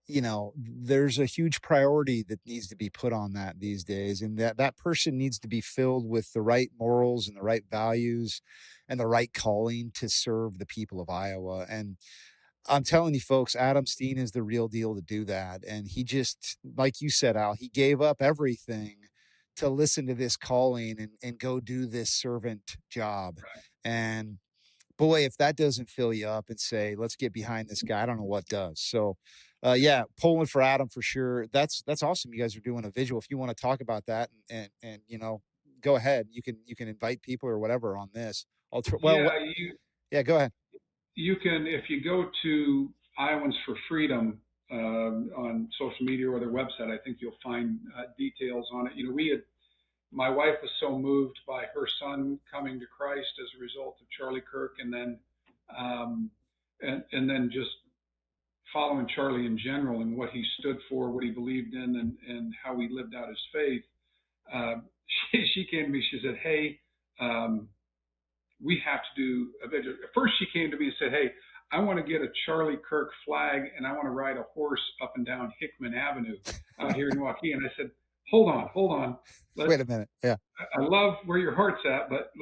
there's a huge priority that needs to be put on that these days. And that person needs to be filled with the right morals and the right values and the right calling to serve the people of Iowa. And I'm telling you folks, Adam Steen is the real deal to do that. And he just, like you said, Al, he gave up everything to listen to this calling and go do this servant job. Right. And boy, if that doesn't fill you up and say, let's get behind this guy, I don't know what does. So yeah, pulling for Adam for sure. That's awesome. You guys are doing a visual. If you want to talk about that and go ahead. You can invite people or whatever on this. Yeah, go ahead. You can, if you go to Iowans for Freedom on social media or their website, I think you'll find details on it. My wife was so moved by her son coming to Christ as a result of Charlie Kirk, and then just following Charlie in general and what he stood for, what he believed in, and how he lived out his faith. She came to me. She said, "Hey, we have to do a vigil." First, she came to me and said, "Hey, I want to get a Charlie Kirk flag and I want to ride a horse up and down Hickman Avenue out here in Waukee." And I said, Hold on. Wait a minute. Yeah. I love where your heart's at, but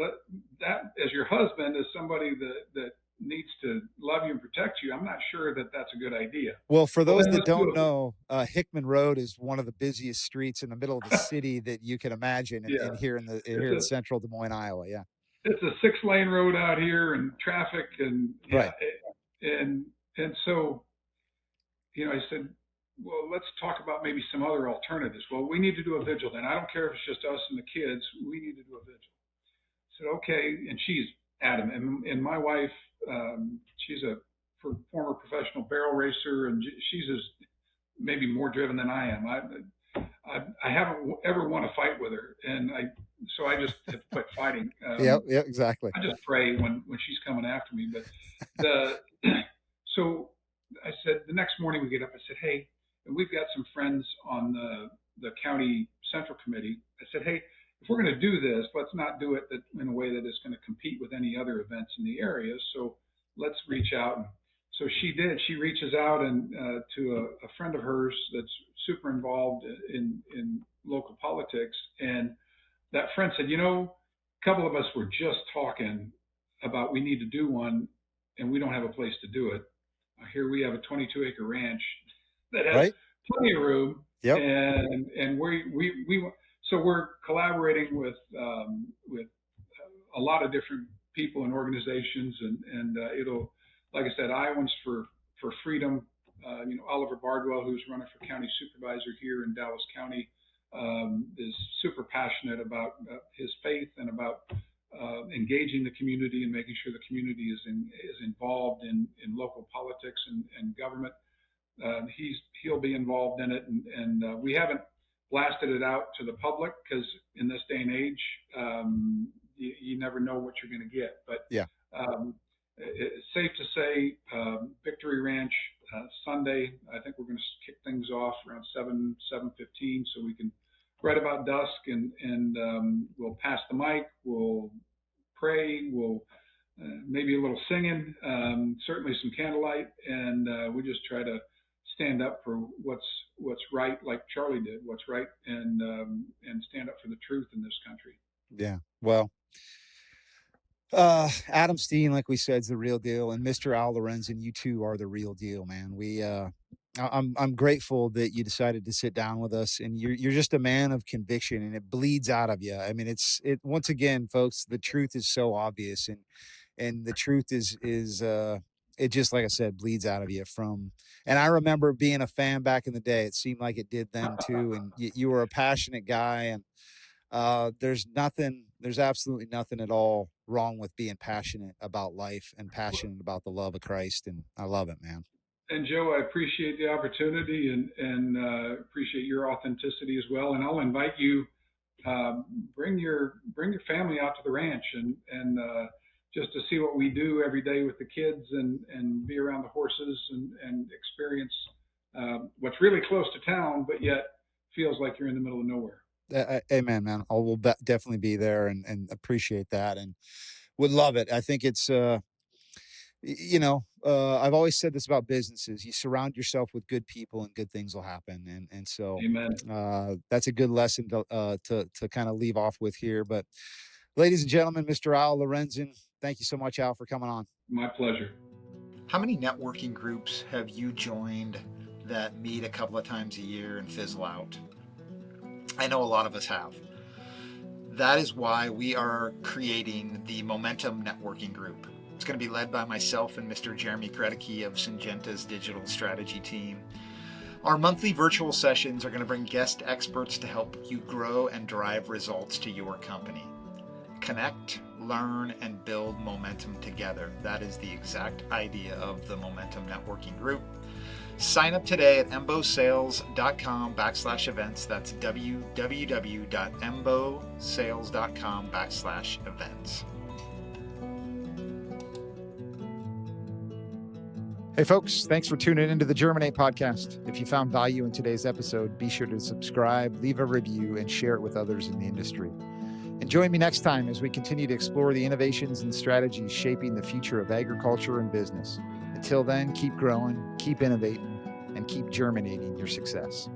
that, as your husband, as somebody that needs to love you and protect you, I'm not sure that that's a good idea. Well, for those that don't know, Hickman Road is one of the busiest streets in the middle of the city that you can imagine, and here in central Des Moines, Iowa. Yeah. It's a 6-lane road out here, and traffic, and right. And so, I said, well, let's talk about maybe some other alternatives. Well, we need to do a vigil then. I don't care if it's just us and the kids. We need to do a vigil. I said, okay. And she's adamant. And my wife, she's a former professional barrel racer, and she's maybe more driven than I am. I haven't ever won a fight with her, and so I just have to quit fighting. Yeah, exactly. I just pray when she's coming after me. But so I said, the next morning we get up, I said, hey, and we've got some friends on the county central committee. I said, hey, if we're going to do this, let's not do it in a way that is going to compete with any other events in the area. So let's reach out. And so she did. She reaches out to a friend of hers that's super involved in local politics. And that friend said, a couple of us were just talking about we need to do one, and we don't have a place to do it. Here we have a 22-acre ranch that has plenty of room. Yep. And so we're collaborating with a lot of different people and organizations, and it'll, like I said, Iowans for Freedom. Oliver Bardwell, who's running for county supervisor here in Dallas County, is super passionate about his faith and about engaging the community and making sure the community is involved in local politics and government. He'll be involved in it, and we haven't blasted it out to the public because in this day and age, you never know what you're going to get. But yeah, it's safe to say Victory Ranch Sunday. I think we're going to kick things off around 7:15, so we can right about dusk, and we'll pass the mic. We'll pray. We'll maybe a little singing, certainly some candlelight, and we just try to stand up for what's right, like Charlie did. What's right, and stand up for the truth in this country. Yeah. Well, Adam Steen, like we said, is the real deal, and Mr. Al Lorenzen, you two are the real deal, man. I'm grateful that you decided to sit down with us, and you're just a man of conviction, and it bleeds out of you. I mean, it once again, folks, the truth is so obvious, and the truth is it just, like I said, bleeds out of you and I remember being a fan back in the day. It seemed like it did then too, and you were a passionate guy, and there's absolutely nothing at all wrong with being passionate about life and passionate about the love of Christ, and I love it, man. And Joe, I appreciate the opportunity and appreciate your authenticity as well. And I'll invite you, bring your family out to the ranch and just to see what we do every day with the kids and be around the horses and experience what's really close to town, but yet feels like you're in the middle of nowhere. Amen, man. I will definitely be there and appreciate that and would love it. I think it's, I've always said this about businesses: you surround yourself with good people, and good things will happen. And so Amen. that's a good lesson to kind of leave off with here. But, ladies and gentlemen, Mr. Al Lorenzen, thank you so much, Al, for coming on. My pleasure. How many networking groups have you joined that meet a couple of times a year and fizzle out? I know a lot of us have. That is why we are creating the Momentum Networking Group. It's going to be led by myself and Mr. Jeremy Kredicki of Syngenta's digital strategy team. Our monthly virtual sessions are going to bring guest experts to help you grow and drive results to your company. Connect, learn, and build momentum together. That is the exact idea of the Momentum Networking Group. Sign up today at embosales.com/events. That's www.embosales.com/events. Hey folks, thanks for tuning into the Germinate Podcast. If you found value in today's episode, be sure to subscribe, leave a review, and share it with others in the industry. And join me next time as we continue to explore the innovations and strategies shaping the future of agriculture and business. Until then, keep growing, keep innovating, and keep germinating your success.